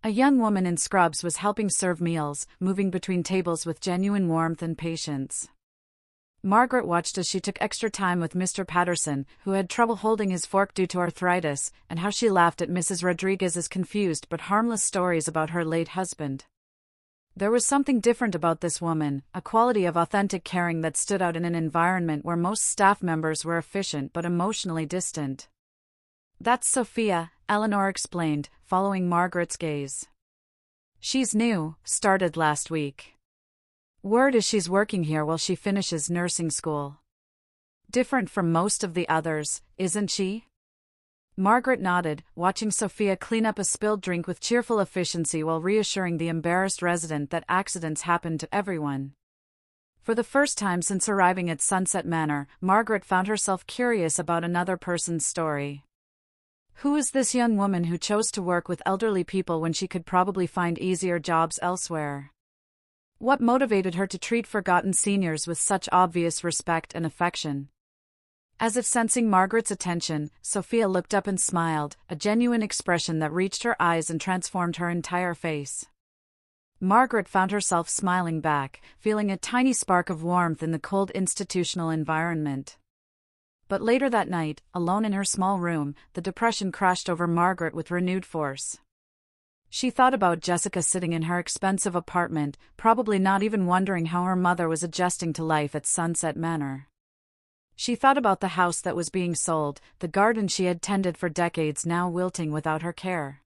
A young woman in scrubs was helping serve meals, moving between tables with genuine warmth and patience. Margaret watched as she took extra time with Mr. Patterson, who had trouble holding his fork due to arthritis, and how she laughed at Mrs. Rodriguez's confused but harmless stories about her late husband. There was something different about this woman, a quality of authentic caring that stood out in an environment where most staff members were efficient but emotionally distant. "That's Sophia," Eleanor explained, following Margaret's gaze. "She's new, started last week. Word is she's working here while she finishes nursing school. Different from most of the others, isn't she?" Margaret nodded, watching Sophia clean up a spilled drink with cheerful efficiency while reassuring the embarrassed resident that accidents happen to everyone. For the first time since arriving at Sunset Manor, Margaret found herself curious about another person's story. Who is this young woman who chose to work with elderly people when she could probably find easier jobs elsewhere? What motivated her to treat forgotten seniors with such obvious respect and affection? As if sensing Margaret's attention, Sophia looked up and smiled, a genuine expression that reached her eyes and transformed her entire face. Margaret found herself smiling back, feeling a tiny spark of warmth in the cold institutional environment. But later that night, alone in her small room, the depression crashed over Margaret with renewed force. She thought about Jessica sitting in her expensive apartment, probably not even wondering how her mother was adjusting to life at Sunset Manor. She thought about the house that was being sold, the garden she had tended for decades now wilting without her care.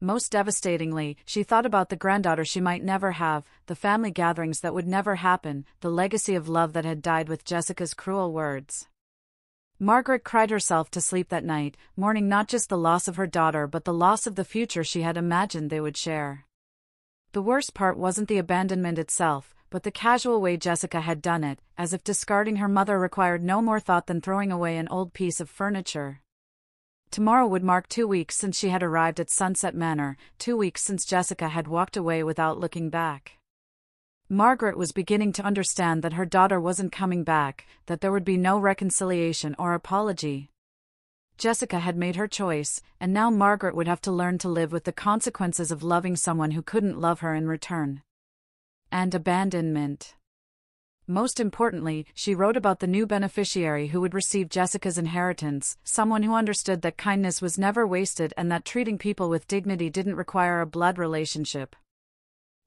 Most devastatingly, she thought about the granddaughter she might never have, the family gatherings that would never happen, the legacy of love that had died with Jessica's cruel words. Margaret cried herself to sleep that night, mourning not just the loss of her daughter but the loss of the future she had imagined they would share. The worst part wasn't the abandonment itself, but the casual way Jessica had done it, as if discarding her mother required no more thought than throwing away an old piece of furniture. Tomorrow would mark 2 weeks since she had arrived at Sunset Manor, 2 weeks since Jessica had walked away without looking back. Margaret was beginning to understand that her daughter wasn't coming back, that there would be no reconciliation or apology. Jessica had made her choice, and now Margaret would have to learn to live with the consequences of loving someone who couldn't love her in return. And abandonment. Most importantly, she wrote about the new beneficiary who would receive Jessica's inheritance, someone who understood that kindness was never wasted and that treating people with dignity didn't require a blood relationship.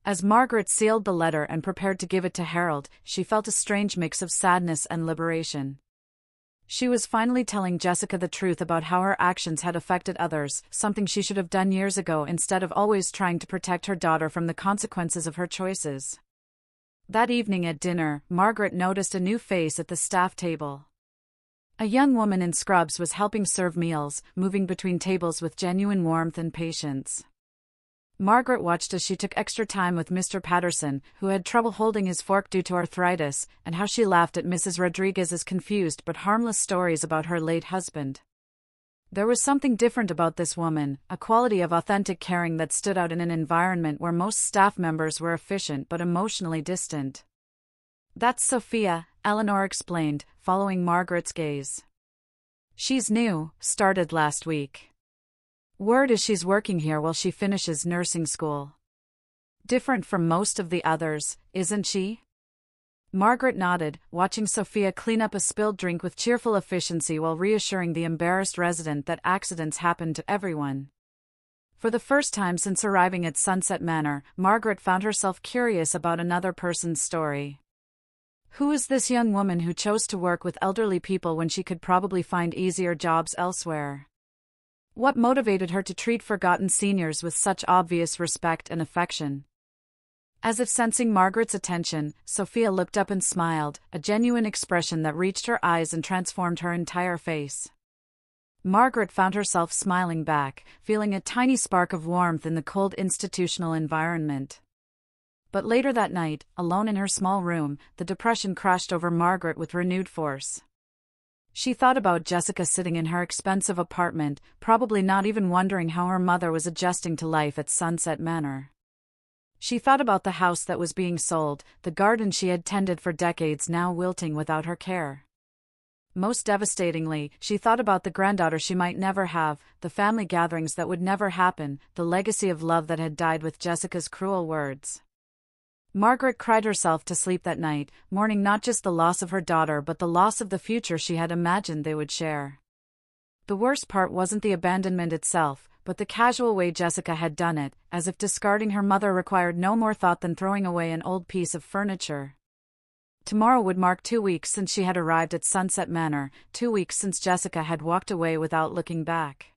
As Margaret sealed the letter and prepared to give it to Harold, she felt a strange mix of sadness and liberation. She was finally telling Jessica the truth about how her actions had affected others, something she should have done years ago instead of always trying to protect her daughter from the consequences of her choices. That evening at dinner, Margaret noticed a new face at the staff table. A young woman in scrubs was helping serve meals, moving between tables with genuine warmth and patience. Margaret watched as she took extra time with Mr. Patterson, who had trouble holding his fork due to arthritis, and how she laughed at Mrs. Rodriguez's confused but harmless stories about her late husband. There was something different about this woman, a quality of authentic caring that stood out in an environment where most staff members were efficient but emotionally distant. "That's Sophia," Eleanor explained, following Margaret's gaze. "She's new, started last week. Word is she's working here while she finishes nursing school. Different from most of the others, isn't she?" Margaret nodded, watching Sophia clean up a spilled drink with cheerful efficiency while reassuring the embarrassed resident that accidents happen to everyone. For the first time since arriving at Sunset Manor, Margaret found herself curious about another person's story. Who is this young woman who chose to work with elderly people when she could probably find easier jobs elsewhere? What motivated her to treat forgotten seniors with such obvious respect and affection? As if sensing Margaret's attention, Sophia looked up and smiled, a genuine expression that reached her eyes and transformed her entire face. Margaret found herself smiling back, feeling a tiny spark of warmth in the cold institutional environment. But later that night, alone in her small room, the depression crashed over Margaret with renewed force. She thought about Jessica sitting in her expensive apartment, probably not even wondering how her mother was adjusting to life at Sunset Manor. She thought about the house that was being sold, the garden she had tended for decades now wilting without her care. Most devastatingly, she thought about the granddaughter she might never have, the family gatherings that would never happen, the legacy of love that had died with Jessica's cruel words. Margaret cried herself to sleep that night, mourning not just the loss of her daughter but the loss of the future she had imagined they would share. The worst part wasn't the abandonment itself, but the casual way Jessica had done it, as if discarding her mother required no more thought than throwing away an old piece of furniture. Tomorrow would mark 2 weeks since she had arrived at Sunset Manor, 2 weeks since Jessica had walked away without looking back.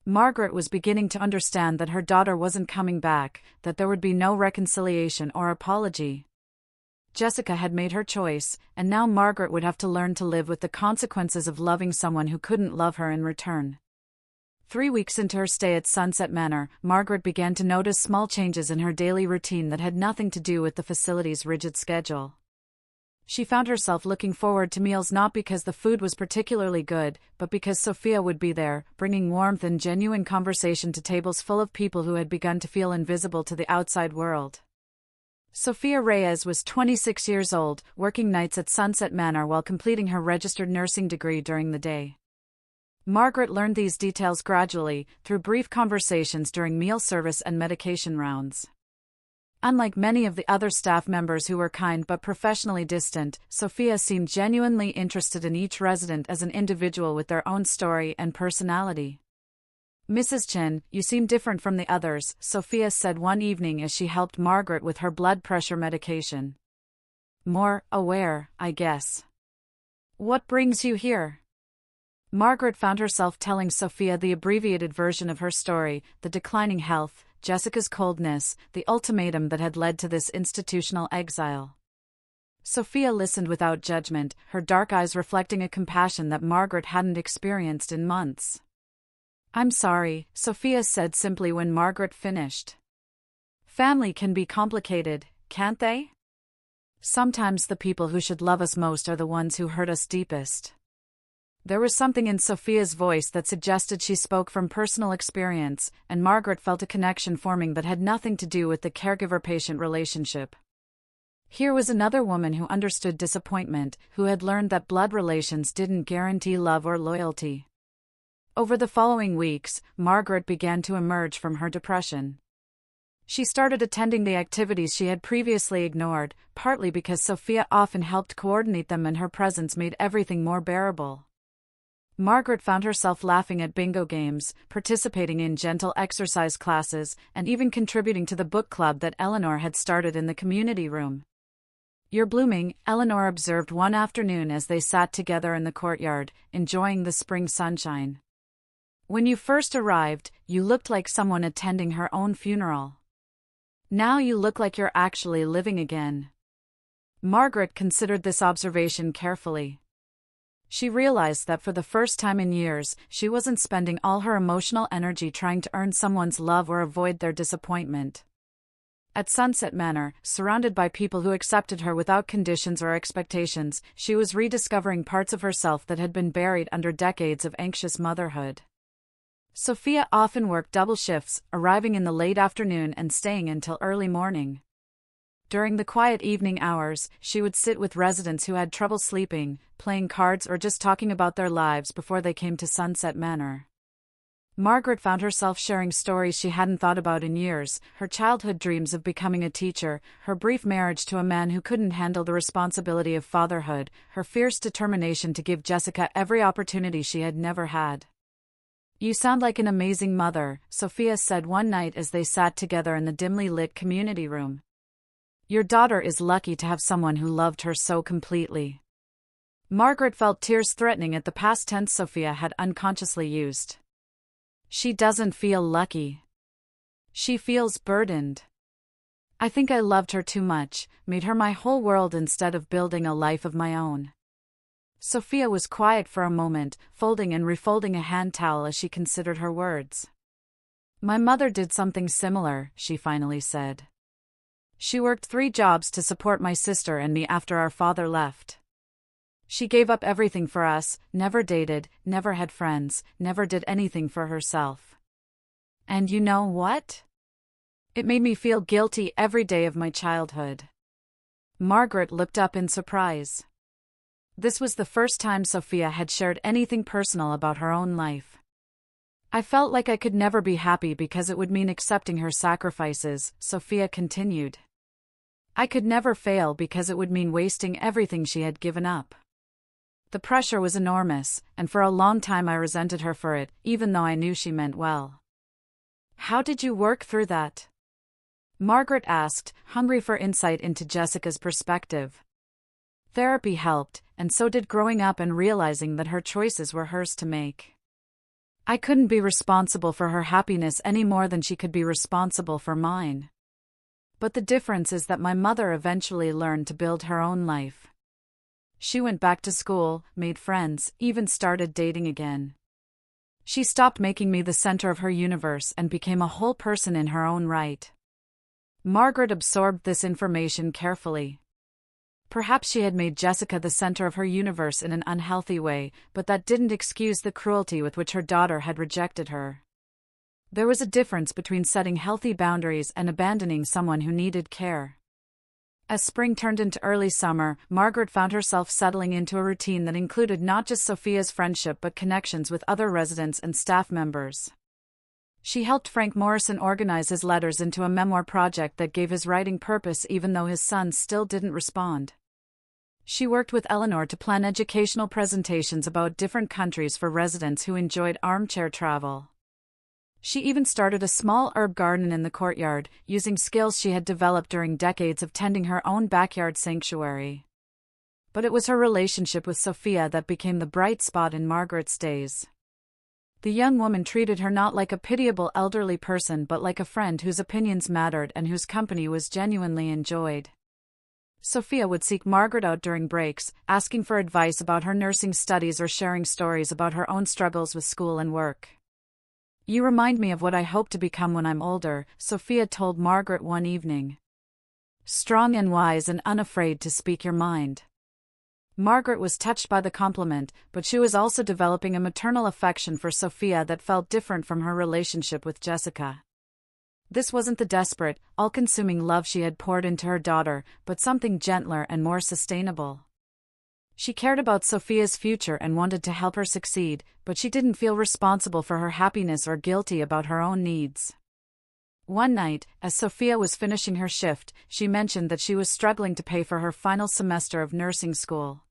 Margaret was beginning to understand that her daughter wasn't coming back, that there would be no reconciliation or apology. Jessica had made her choice, and now Margaret would have to learn to live with the consequences of loving someone who couldn't love her in return. 3 weeks into her stay at Sunset Manor, Margaret began to notice small changes in her daily routine that had nothing to do with the facility's rigid schedule. She found herself looking forward to meals not because the food was particularly good, but because Sophia would be there, bringing warmth and genuine conversation to tables full of people who had begun to feel invisible to the outside world. Sophia Reyes was 26 years old, working nights at Sunset Manor while completing her registered nursing degree during the day. Margaret learned these details gradually, through brief conversations during meal service and medication rounds. Unlike many of the other staff members who were kind but professionally distant, Sophia seemed genuinely interested in each resident as an individual with their own story and personality. "Mrs. Chin, you seem different from the others," Sophia said one evening as she helped Margaret with her blood pressure medication. "More aware, I guess. What brings you here?" Margaret found herself telling Sophia the abbreviated version of her story, the declining health, Jessica's coldness, the ultimatum that had led to this institutional exile. Sophia listened without judgment, her dark eyes reflecting a compassion that Margaret hadn't experienced in months. "I'm sorry," Sophia said simply when Margaret finished. "Family can be complicated, can't they? Sometimes the people who should love us most are the ones who hurt us deepest." There was something in Sophia's voice that suggested she spoke from personal experience, and Margaret felt a connection forming that had nothing to do with the caregiver-patient relationship. Here was another woman who understood disappointment, who had learned that blood relations didn't guarantee love or loyalty. Over the following weeks, Margaret began to emerge from her depression. She started attending the activities she had previously ignored, partly because Sophia often helped coordinate them and her presence made everything more bearable. Margaret found herself laughing at bingo games, participating in gentle exercise classes, and even contributing to the book club that Eleanor had started in the community room. "You're blooming," Eleanor observed one afternoon as they sat together in the courtyard, enjoying the spring sunshine. "When you first arrived, you looked like someone attending her own funeral. Now you look like you're actually living again." Margaret considered this observation carefully. She realized that for the first time in years, she wasn't spending all her emotional energy trying to earn someone's love or avoid their disappointment. At Sunset Manor, surrounded by people who accepted her without conditions or expectations, she was rediscovering parts of herself that had been buried under decades of anxious motherhood. Sophia often worked double shifts, arriving in the late afternoon and staying until early morning. During the quiet evening hours, she would sit with residents who had trouble sleeping, playing cards or just talking about their lives before they came to Sunset Manor. Margaret found herself sharing stories she hadn't thought about in years, her childhood dreams of becoming a teacher, her brief marriage to a man who couldn't handle the responsibility of fatherhood, her fierce determination to give Jessica every opportunity she had never had. "You sound like an amazing mother," Sophia said one night as they sat together in the dimly lit community room. "Your daughter is lucky to have someone who loved her so completely." Margaret felt tears threatening at the past tense Sophia had unconsciously used. "She doesn't feel lucky. She feels burdened. I think I loved her too much, made her my whole world instead of building a life of my own." Sophia was quiet for a moment, folding and refolding a hand towel as she considered her words. "My mother did something similar," she finally said. "She worked 3 jobs to support my sister and me after our father left. She gave up everything for us, never dated, never had friends, never did anything for herself. And you know what? It made me feel guilty every day of my childhood." Margaret looked up in surprise. This was the first time Sophia had shared anything personal about her own life. "I felt like I could never be happy because it would mean accepting her sacrifices," Sophia continued. "I could never fail because it would mean wasting everything she had given up. The pressure was enormous, and for a long time I resented her for it, even though I knew she meant well." "How did you work through that?" Margaret asked, hungry for insight into Jessica's perspective. "Therapy helped, and so did growing up and realizing that her choices were hers to make. I couldn't be responsible for her happiness any more than she could be responsible for mine. But the difference is that my mother eventually learned to build her own life. She went back to school, made friends, even started dating again. She stopped making me the center of her universe and became a whole person in her own right. Margaret absorbed this information carefully. Perhaps she had made Jessica the center of her universe in an unhealthy way, but that didn't excuse the cruelty with which her daughter had rejected her. There was a difference between setting healthy boundaries and abandoning someone who needed care. As spring turned into early summer, Margaret found herself settling into a routine that included not just Sophia's friendship but connections with other residents and staff members. She helped Frank Morrison organize his letters into a memoir project that gave his writing purpose even though his son still didn't respond. She worked with Eleanor to plan educational presentations about different countries for residents who enjoyed armchair travel. She even started a small herb garden in the courtyard, using skills she had developed during decades of tending her own backyard sanctuary. But it was her relationship with Sophia that became the bright spot in Margaret's days. The young woman treated her not like a pitiable elderly person but like a friend whose opinions mattered and whose company was genuinely enjoyed. Sophia would seek Margaret out during breaks, asking for advice about her nursing studies or sharing stories about her own struggles with school and work. "You remind me of what I hope to become when I'm older," Sophia told Margaret one evening. "Strong and wise and unafraid to speak your mind." Margaret was touched by the compliment, but she was also developing a maternal affection for Sophia that felt different from her relationship with Jessica. This wasn't the desperate, all-consuming love she had poured into her daughter, but something gentler and more sustainable. She cared about Sophia's future and wanted to help her succeed, but she didn't feel responsible for her happiness or guilty about her own needs. One night, as Sophia was finishing her shift, she mentioned that she was struggling to pay for her final semester of nursing school.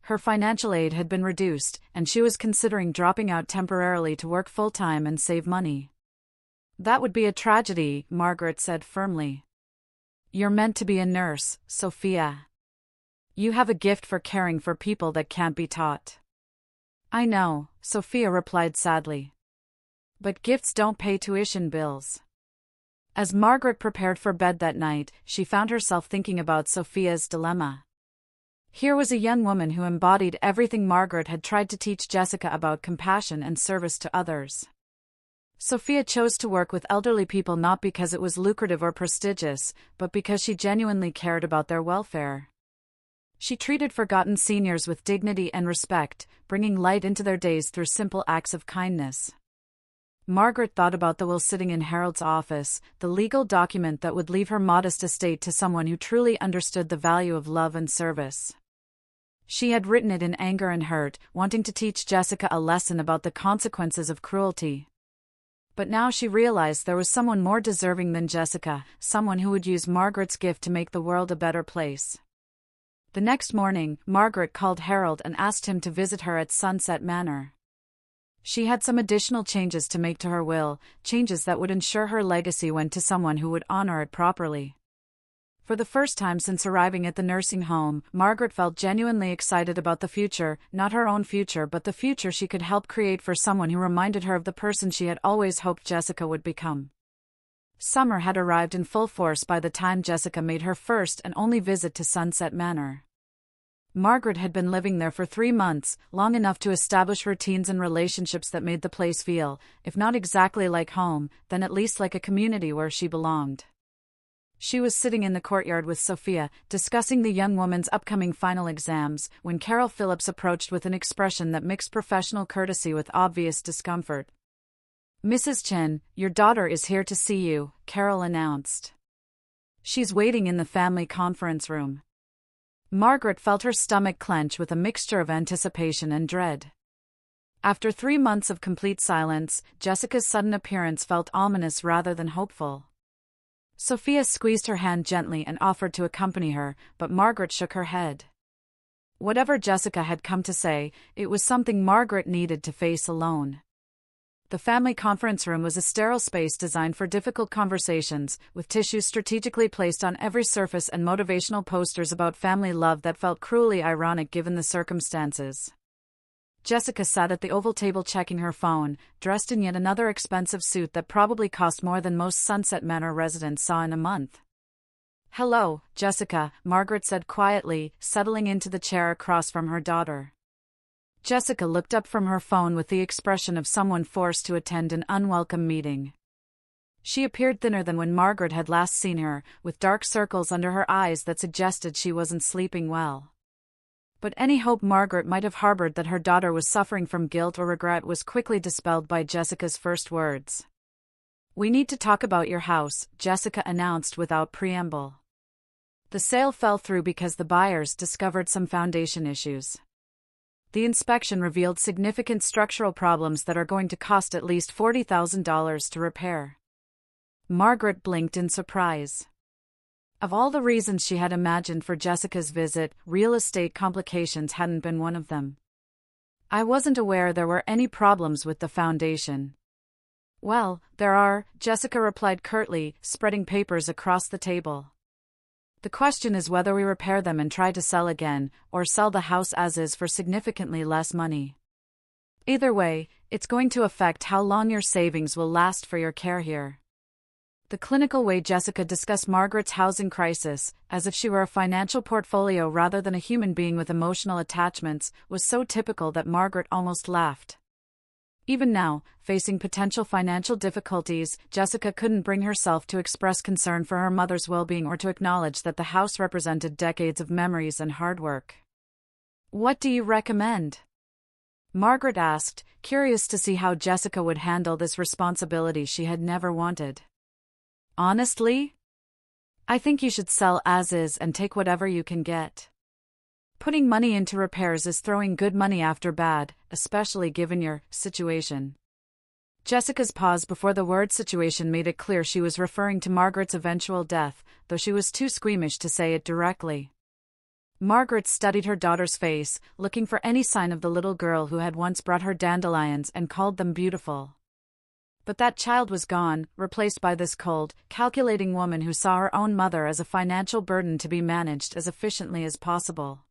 Her financial aid had been reduced, and she was considering dropping out temporarily to work full-time and save money. "That would be a tragedy," Margaret said firmly. "You're meant to be a nurse, Sophia. You have a gift for caring for people that can't be taught." "I know," Sophia replied sadly. "But gifts don't pay tuition bills." As Margaret prepared for bed that night, she found herself thinking about Sophia's dilemma. Here was a young woman who embodied everything Margaret had tried to teach Jessica about compassion and service to others. Sophia chose to work with elderly people not because it was lucrative or prestigious, but because she genuinely cared about their welfare. She treated forgotten seniors with dignity and respect, bringing light into their days through simple acts of kindness. Margaret thought about the will sitting in Harold's office, the legal document that would leave her modest estate to someone who truly understood the value of love and service. She had written it in anger and hurt, wanting to teach Jessica a lesson about the consequences of cruelty. But now she realized there was someone more deserving than Jessica, someone who would use Margaret's gift to make the world a better place. The next morning, Margaret called Harold and asked him to visit her at Sunset Manor. She had some additional changes to make to her will, changes that would ensure her legacy went to someone who would honor it properly. For the first time since arriving at the nursing home, Margaret felt genuinely excited about the future, not her own future but the future she could help create for someone who reminded her of the person she had always hoped Jessica would become. Summer had arrived in full force by the time Jessica made her first and only visit to Sunset Manor. Margaret had been living there for 3 months, long enough to establish routines and relationships that made the place feel, if not exactly like home, then at least like a community where she belonged. She was sitting in the courtyard with Sophia, discussing the young woman's upcoming final exams, when Carol Phillips approached with an expression that mixed professional courtesy with obvious discomfort. "Mrs. Chen, your daughter is here to see you," Carol announced. "She's waiting in the family conference room." Margaret felt her stomach clench with a mixture of anticipation and dread. After 3 months of complete silence, Jessica's sudden appearance felt ominous rather than hopeful. Sophia squeezed her hand gently and offered to accompany her, but Margaret shook her head. Whatever Jessica had come to say, it was something Margaret needed to face alone. The family conference room was a sterile space designed for difficult conversations, with tissues strategically placed on every surface and motivational posters about family love that felt cruelly ironic given the circumstances. Jessica sat at the oval table checking her phone, dressed in yet another expensive suit that probably cost more than most Sunset Manor residents saw in a month. "Hello, Jessica," Margaret said quietly, settling into the chair across from her daughter. Jessica looked up from her phone with the expression of someone forced to attend an unwelcome meeting. She appeared thinner than when Margaret had last seen her, with dark circles under her eyes that suggested she wasn't sleeping well. But any hope Margaret might have harbored that her daughter was suffering from guilt or regret was quickly dispelled by Jessica's first words. "We need to talk about your house," Jessica announced without preamble. The sale fell through because the buyers discovered some foundation issues. The inspection revealed significant structural problems that are going to cost at least $40,000 to repair. Margaret blinked in surprise. Of all the reasons she had imagined for Jessica's visit, real estate complications hadn't been one of them. "I wasn't aware there were any problems with the foundation." "Well, there are," Jessica replied curtly, spreading papers across the table. "The question is whether we repair them and try to sell again, or sell the house as is for significantly less money. Either way, it's going to affect how long your savings will last for your care here." The clinical way Jessica discussed Margaret's housing crisis, as if she were a financial portfolio rather than a human being with emotional attachments, was so typical that Margaret almost laughed. Even now, facing potential financial difficulties, Jessica couldn't bring herself to express concern for her mother's well-being or to acknowledge that the house represented decades of memories and hard work. "What do you recommend?" Margaret asked, curious to see how Jessica would handle this responsibility she had never wanted. "Honestly, I think you should sell as is and take whatever you can get. Putting money into repairs is throwing good money after bad, especially given your situation." Jessica's pause before the word situation made it clear she was referring to Margaret's eventual death, though she was too squeamish to say it directly. Margaret studied her daughter's face, looking for any sign of the little girl who had once brought her dandelions and called them beautiful. But that child was gone, replaced by this cold, calculating woman who saw her own mother as a financial burden to be managed as efficiently as possible.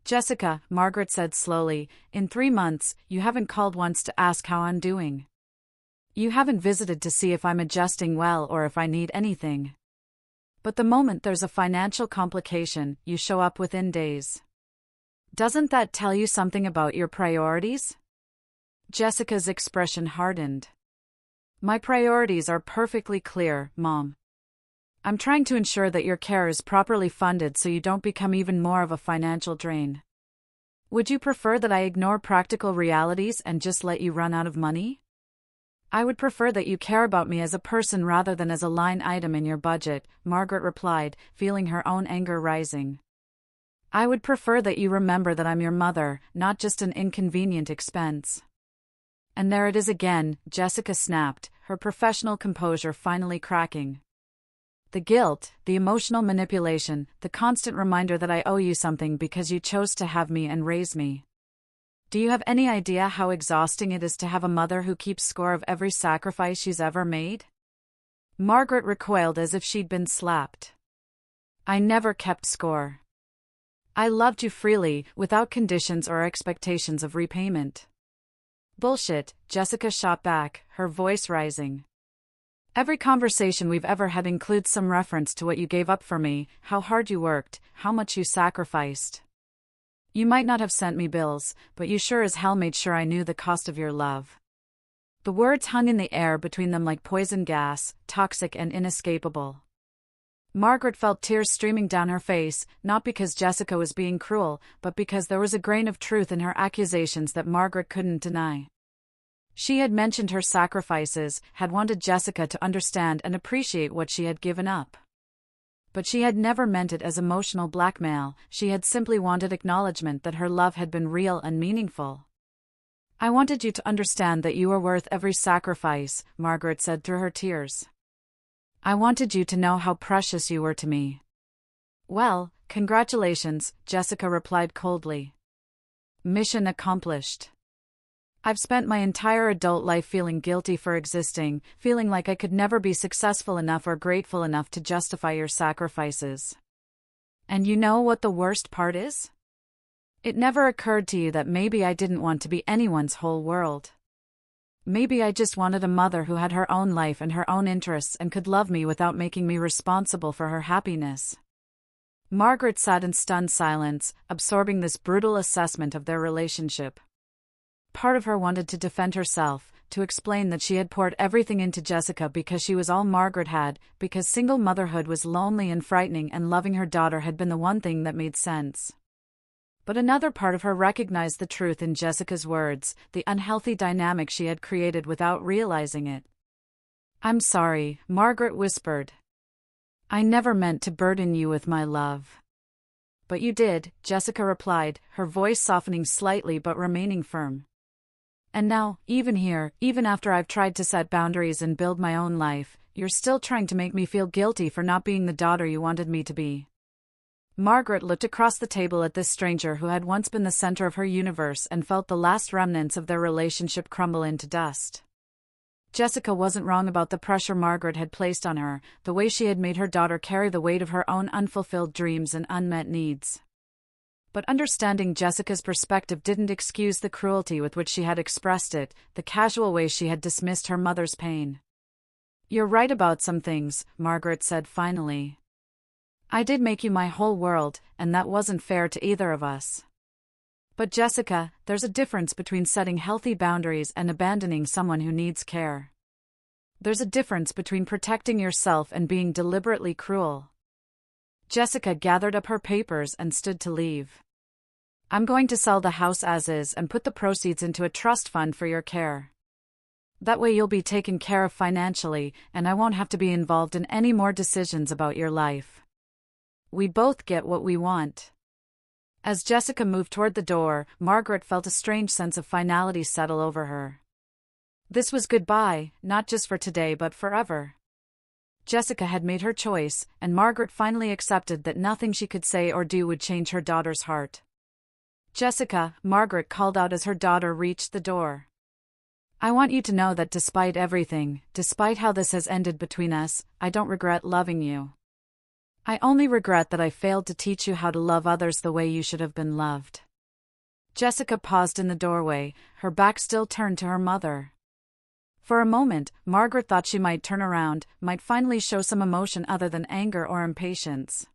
"Jessica," Margaret said slowly, "in 3 months, you haven't called once to ask how I'm doing. You haven't visited to see if I'm adjusting well or if I need anything. But the moment there's a financial complication, you show up within days. Doesn't that tell you something about your priorities?" Jessica's expression hardened. "My priorities are perfectly clear, Mom. I'm trying to ensure that your care is properly funded so you don't become even more of a financial drain. Would you prefer that I ignore practical realities and just let you run out of money?" "I would prefer that you care about me as a person rather than as a line item in your budget," Margaret replied, feeling her own anger rising. "I would prefer that you remember that I'm your mother, not just an inconvenient expense." "And there it is again," Jessica snapped, her professional composure finally cracking. "The guilt, the emotional manipulation, the constant reminder that I owe you something because you chose to have me and raise me. Do you have any idea how exhausting it is to have a mother who keeps score of every sacrifice she's ever made?" Margaret recoiled as if she'd been slapped. "I never kept score. I loved you freely, without conditions or expectations of repayment." "Bullshit," Jessica shot back, her voice rising. "Every conversation we've ever had includes some reference to what you gave up for me, how hard you worked, how much you sacrificed. You might not have sent me bills, but you sure as hell made sure I knew the cost of your love." The words hung in the air between them like poison gas, toxic and inescapable. Margaret felt tears streaming down her face, not because Jessica was being cruel, but because there was a grain of truth in her accusations that Margaret couldn't deny. She had mentioned her sacrifices, had wanted Jessica to understand and appreciate what she had given up. But she had never meant it as emotional blackmail, she had simply wanted acknowledgement that her love had been real and meaningful. "I wanted you to understand that you were worth every sacrifice," Margaret said through her tears. "I wanted you to know how precious you were to me." "Well, congratulations," Jessica replied coldly. "Mission accomplished. I've spent my entire adult life feeling guilty for existing, feeling like I could never be successful enough or grateful enough to justify your sacrifices. And you know what the worst part is? It never occurred to you that maybe I didn't want to be anyone's whole world. Maybe I just wanted a mother who had her own life and her own interests and could love me without making me responsible for her happiness." Margaret sat in stunned silence, absorbing this brutal assessment of their relationship. part of her wanted to defend herself, to explain that she had poured everything into Jessica because she was all Margaret had, because single motherhood was lonely and frightening and loving her daughter had been the one thing that made sense. But another part of her recognized the truth in Jessica's words, the unhealthy dynamic she had created without realizing it. "I'm sorry," Margaret whispered. "I never meant to burden you with my love." "But you did," Jessica replied, her voice softening slightly but remaining firm. "And now, even here, even after I've tried to set boundaries and build my own life, you're still trying to make me feel guilty for not being the daughter you wanted me to be." Margaret looked across the table at this stranger who had once been the center of her universe and felt the last remnants of their relationship crumble into dust. Jessica wasn't wrong about the pressure Margaret had placed on her, the way she had made her daughter carry the weight of her own unfulfilled dreams and unmet needs. But understanding Jessica's perspective didn't excuse the cruelty with which she had expressed it, the casual way she had dismissed her mother's pain. "You're right about some things," Margaret said finally. "I did make you my whole world, and that wasn't fair to either of us. But Jessica, there's a difference between setting healthy boundaries and abandoning someone who needs care. There's a difference between protecting yourself and being deliberately cruel." Jessica gathered up her papers and stood to leave. "I'm going to sell the house as is and put the proceeds into a trust fund for your care. That way you'll be taken care of financially, and I won't have to be involved in any more decisions about your life. We both get what we want." As Jessica moved toward the door, Margaret felt a strange sense of finality settle over her. This was goodbye, not just for today but forever. Jessica had made her choice, and Margaret finally accepted that nothing she could say or do would change her daughter's heart. "Jessica," Margaret called out as her daughter reached the door. "I want you to know that despite everything, despite how this has ended between us, I don't regret loving you. I only regret that I failed to teach you how to love others the way you should have been loved." Jessica paused in the doorway, her back still turned to her mother. For a moment, Margaret thought she might turn around, might finally show some emotion other than anger or impatience.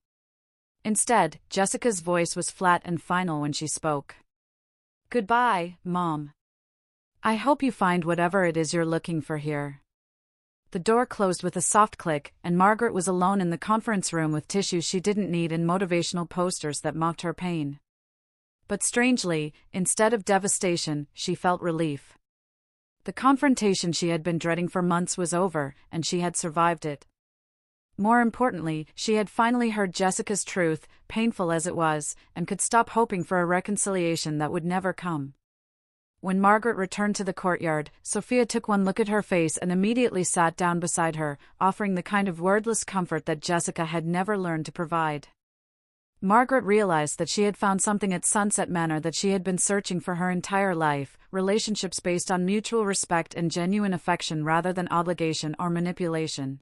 Instead, Jessica's voice was flat and final when she spoke. "Goodbye, Mom. I hope you find whatever it is you're looking for here." The door closed with a soft click, and Margaret was alone in the conference room with tissues she didn't need and motivational posters that mocked her pain. But strangely, instead of devastation, she felt relief. The confrontation she had been dreading for months was over, and she had survived it. More importantly, she had finally heard Jessica's truth, painful as it was, and could stop hoping for a reconciliation that would never come. When Margaret returned to the courtyard, Sophia took one look at her face and immediately sat down beside her, offering the kind of wordless comfort that Jessica had never learned to provide. Margaret realized that she had found something at Sunset Manor that she had been searching for her entire life, relationships based on mutual respect and genuine affection rather than obligation or manipulation.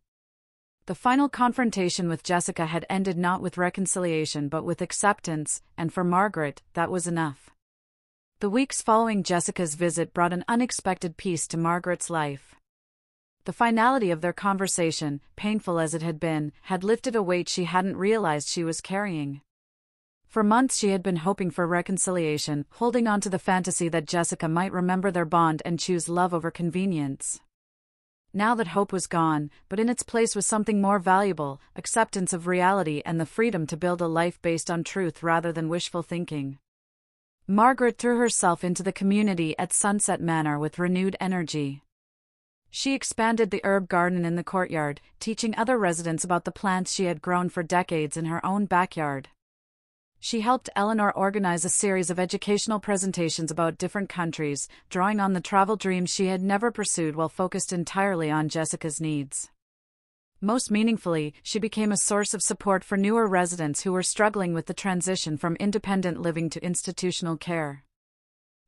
The final confrontation with Jessica had ended not with reconciliation but with acceptance, and for Margaret, that was enough. The weeks following Jessica's visit brought an unexpected peace to Margaret's life. The finality of their conversation, painful as it had been, had lifted a weight she hadn't realized she was carrying. For months she had been hoping for reconciliation, holding on to the fantasy that Jessica might remember their bond and choose love over convenience. Now that hope was gone, but in its place was something more valuable, acceptance of reality and the freedom to build a life based on truth rather than wishful thinking. Margaret threw herself into the community at Sunset Manor with renewed energy. She expanded the herb garden in the courtyard, teaching other residents about the plants she had grown for decades in her own backyard. She helped Eleanor organize a series of educational presentations about different countries, drawing on the travel dreams she had never pursued while focused entirely on Jessica's needs. Most meaningfully, she became a source of support for newer residents who were struggling with the transition from independent living to institutional care.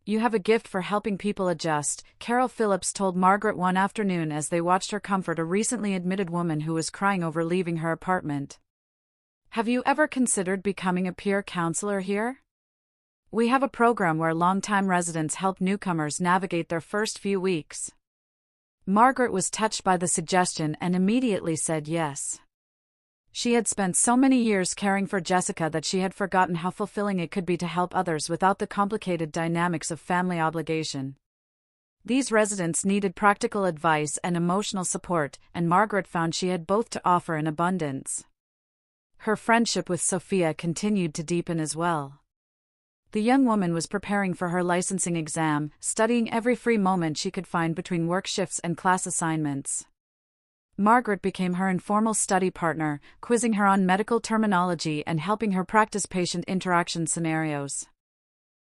"You have a gift for helping people adjust," Carol Phillips told Margaret one afternoon as they watched her comfort a recently admitted woman who was crying over leaving her apartment. "Have you ever considered becoming a peer counselor here? We have a program where longtime residents help newcomers navigate their first few weeks." Margaret was touched by the suggestion and immediately said yes. She had spent so many years caring for Jessica that she had forgotten how fulfilling it could be to help others without the complicated dynamics of family obligation. These residents needed practical advice and emotional support, and Margaret found she had both to offer in abundance. Her friendship with Sophia continued to deepen as well. The young woman was preparing for her licensing exam, studying every free moment she could find between work shifts and class assignments. Margaret became her informal study partner, quizzing her on medical terminology and helping her practice patient interaction scenarios.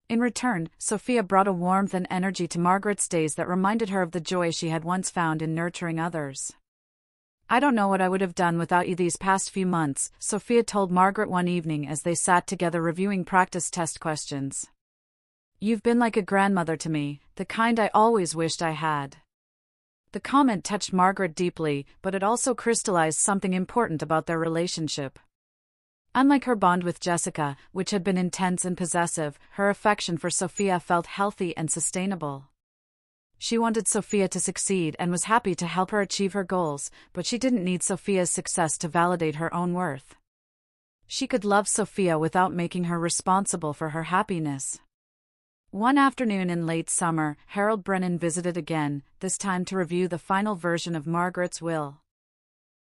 In return, Sophia brought a warmth and energy to Margaret's days that reminded her of the joy she had once found in nurturing others. "I don't know what I would have done without you these past few months," Sophia told Margaret one evening as they sat together reviewing practice test questions. "You've been like a grandmother to me, the kind I always wished I had." The comment touched Margaret deeply, but it also crystallized something important about their relationship. Unlike her bond with Jessica, which had been intense and possessive, her affection for Sophia felt healthy and sustainable. She wanted Sophia to succeed and was happy to help her achieve her goals, but she didn't need Sophia's success to validate her own worth. She could love Sophia without making her responsible for her happiness. One afternoon in late summer, Harold Brennan visited again, this time to review the final version of Margaret's will.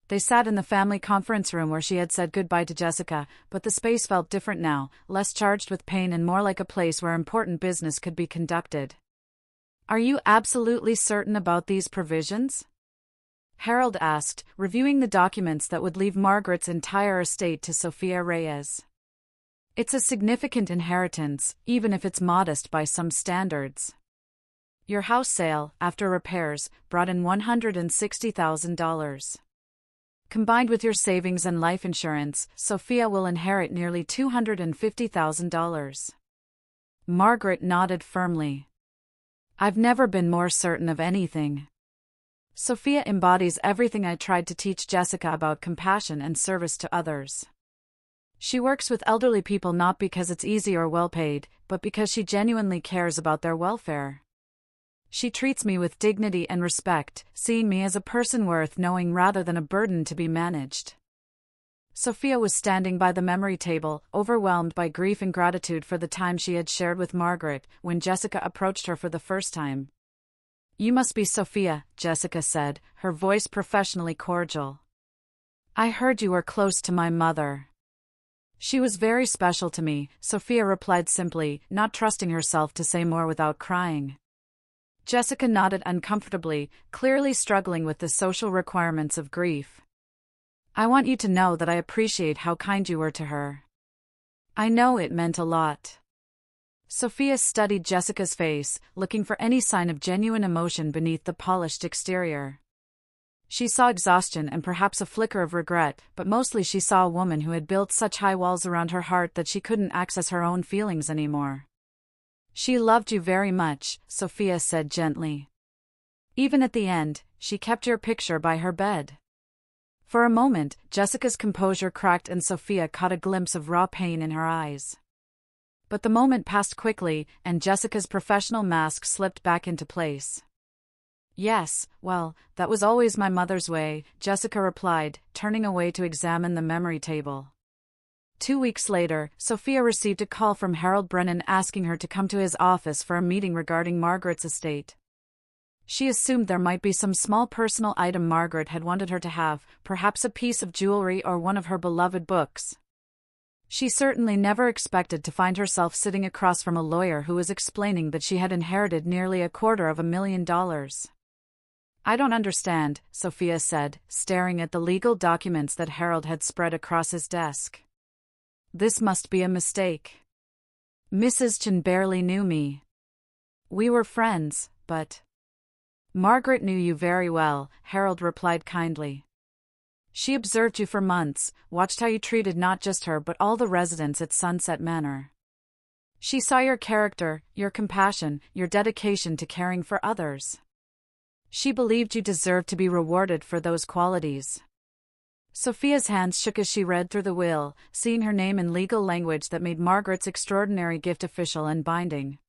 They sat in the family conference room where she had said goodbye to Jessica, but the space felt different now, less charged with pain and more like a place where important business could be conducted. "Are you absolutely certain about these provisions?" Harold asked, reviewing the documents that would leave Margaret's entire estate to Sophia Reyes. "It's a significant inheritance, even if it's modest by some standards. Your house sale, after repairs, brought in $160,000. Combined with your savings and life insurance, Sophia will inherit nearly $250,000. Margaret nodded firmly. "I've never been more certain of anything. Sophia embodies everything I tried to teach Jessica about compassion and service to others. She works with elderly people not because it's easy or well paid, but because she genuinely cares about their welfare. She treats me with dignity and respect, seeing me as a person worth knowing rather than a burden to be managed." Sophia was standing by the memory table, overwhelmed by grief and gratitude for the time she had shared with Margaret, when Jessica approached her for the first time. "You must be Sophia," Jessica said, her voice professionally cordial. "I heard you were close to my mother." "She was very special to me," Sophia replied simply, not trusting herself to say more without crying. Jessica nodded uncomfortably, clearly struggling with the social requirements of grief. "I want you to know that I appreciate how kind you were to her. I know it meant a lot." Sophia studied Jessica's face, looking for any sign of genuine emotion beneath the polished exterior. She saw exhaustion and perhaps a flicker of regret, but mostly she saw a woman who had built such high walls around her heart that she couldn't access her own feelings anymore. "She loved you very much," Sophia said gently. "Even at the end, she kept your picture by her bed." For a moment, Jessica's composure cracked and Sophia caught a glimpse of raw pain in her eyes. But the moment passed quickly, and Jessica's professional mask slipped back into place. "Yes, well, that was always my mother's way," Jessica replied, turning away to examine the memory table. 2 weeks later, Sophia received a call from Harold Brennan asking her to come to his office for a meeting regarding Margaret's estate. She assumed there might be some small personal item Margaret had wanted her to have, perhaps a piece of jewelry or one of her beloved books. She certainly never expected to find herself sitting across from a lawyer who was explaining that she had inherited nearly $250,000. "I don't understand," Sophia said, staring at the legal documents that Harold had spread across his desk. "This must be a mistake. Mrs. Chen barely knew me. We were friends, but—" "Margaret knew you very well," Harold replied kindly. "She observed you for months, watched how you treated not just her but all the residents at Sunset Manor. She saw your character, your compassion, your dedication to caring for others. She believed you deserved to be rewarded for those qualities." Sophia's hands shook as she read through the will, seeing her name in legal language that made Margaret's extraordinary gift official and binding.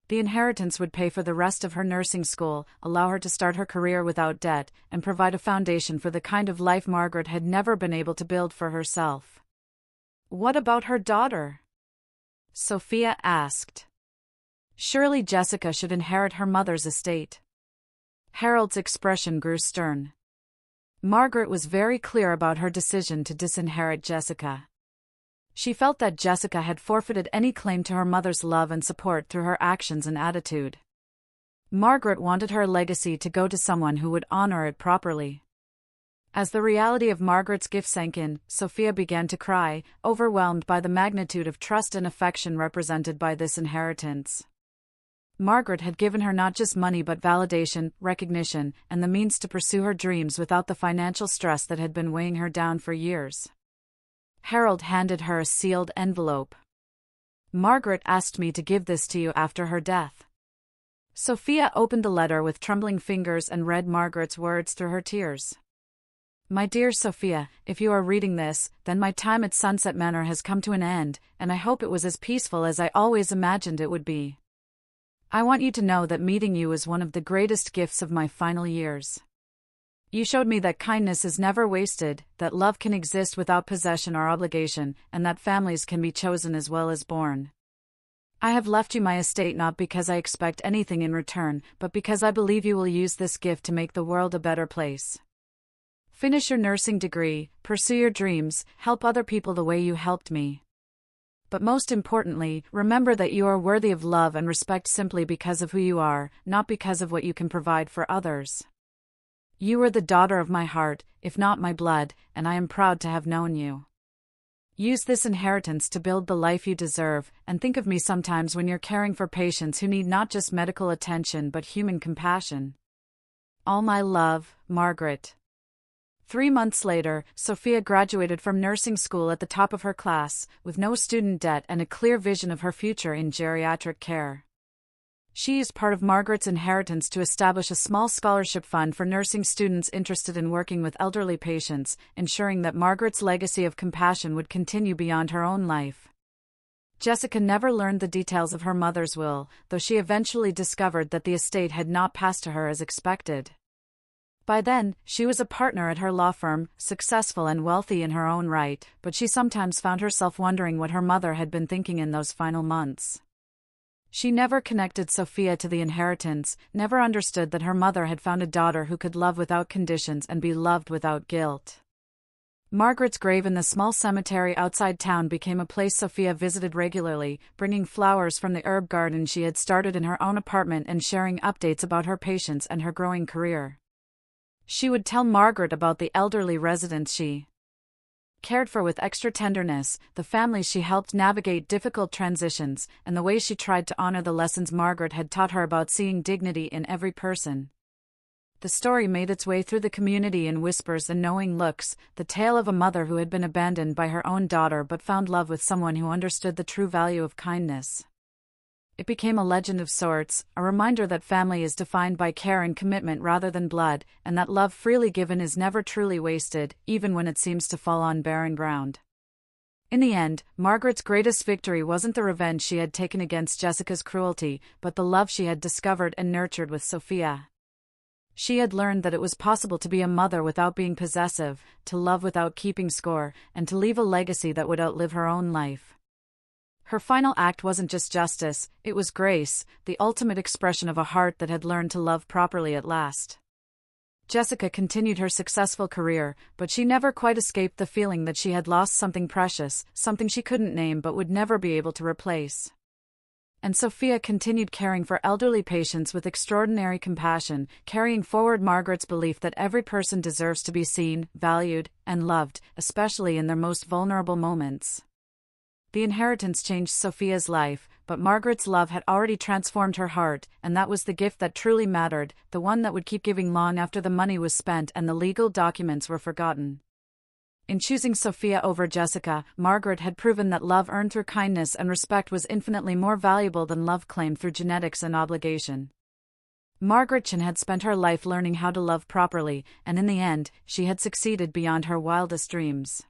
The inheritance would pay for the rest of her nursing school, allow her to start her career without debt, and provide a foundation for the kind of life Margaret had never been able to build for herself. "What about her daughter?" Sophia asked. Surely Jessica should inherit her mother's estate. Harold's expression grew stern. Margaret was very clear about her decision to disinherit Jessica. She felt that Jessica had forfeited any claim to her mother's love and support through her actions and attitude. Margaret wanted her legacy to go to someone who would honor it properly. As the reality of Margaret's gift sank in, Sophia began to cry, overwhelmed by the magnitude of trust and affection represented by this inheritance. Margaret had given her not just money but validation, recognition, and the means to pursue her dreams without the financial stress that had been weighing her down for years. Harold handed her a sealed envelope. "Margaret asked me to give this to you after her death." Sophia opened the letter with trembling fingers and read Margaret's words through her tears. "My dear Sophia, if you are reading this, then my time at Sunset Manor has come to an end, and I hope it was as peaceful as I always imagined it would be. I want you to know that meeting you is one of the greatest gifts of my final years. You showed me that kindness is never wasted, that love can exist without possession or obligation, and that families can be chosen as well as born. I have left you my estate not because I expect anything in return, but because I believe you will use this gift to make the world a better place. Finish your nursing degree, pursue your dreams, help other people the way you helped me. But most importantly, remember that you are worthy of love and respect simply because of who you are, not because of what you can provide for others. You are the daughter of my heart, if not my blood, and I am proud to have known you. Use this inheritance to build the life you deserve, and think of me sometimes when you're caring for patients who need not just medical attention but human compassion. All my love, Margaret." 3 months later, Sophia graduated from nursing school at the top of her class, with no student debt and a clear vision of her future in geriatric care. She used part of Margaret's inheritance to establish a small scholarship fund for nursing students interested in working with elderly patients, ensuring that Margaret's legacy of compassion would continue beyond her own life. Jessica never learned the details of her mother's will, though she eventually discovered that the estate had not passed to her as expected. By then, she was a partner at her law firm, successful and wealthy in her own right, but she sometimes found herself wondering what her mother had been thinking in those final months. She never connected Sophia to the inheritance, never understood that her mother had found a daughter who could love without conditions and be loved without guilt. Margaret's grave in the small cemetery outside town became a place Sophia visited regularly, bringing flowers from the herb garden she had started in her own apartment and sharing updates about her patients and her growing career. She would tell Margaret about the elderly residents she cared for with extra tenderness, the families she helped navigate difficult transitions, and the way she tried to honor the lessons Margaret had taught her about seeing dignity in every person. The story made its way through the community in whispers and knowing looks, the tale of a mother who had been abandoned by her own daughter but found love with someone who understood the true value of kindness. It became a legend of sorts, a reminder that family is defined by care and commitment rather than blood, and that love freely given is never truly wasted, even when it seems to fall on barren ground. In the end, Margaret's greatest victory wasn't the revenge she had taken against Jessica's cruelty, but the love she had discovered and nurtured with Sophia. She had learned that it was possible to be a mother without being possessive, to love without keeping score, and to leave a legacy that would outlive her own life. Her final act wasn't just justice, it was grace, the ultimate expression of a heart that had learned to love properly at last. Jessica continued her successful career, but she never quite escaped the feeling that she had lost something precious, something she couldn't name but would never be able to replace. And Sophia continued caring for elderly patients with extraordinary compassion, carrying forward Margaret's belief that every person deserves to be seen, valued, and loved, especially in their most vulnerable moments. The inheritance changed Sophia's life, but Margaret's love had already transformed her heart, and that was the gift that truly mattered, the one that would keep giving long after the money was spent and the legal documents were forgotten. In choosing Sophia over Jessica, Margaret had proven that love earned through kindness and respect was infinitely more valuable than love claimed through genetics and obligation. Margaret Chin had spent her life learning how to love properly, and in the end, she had succeeded beyond her wildest dreams.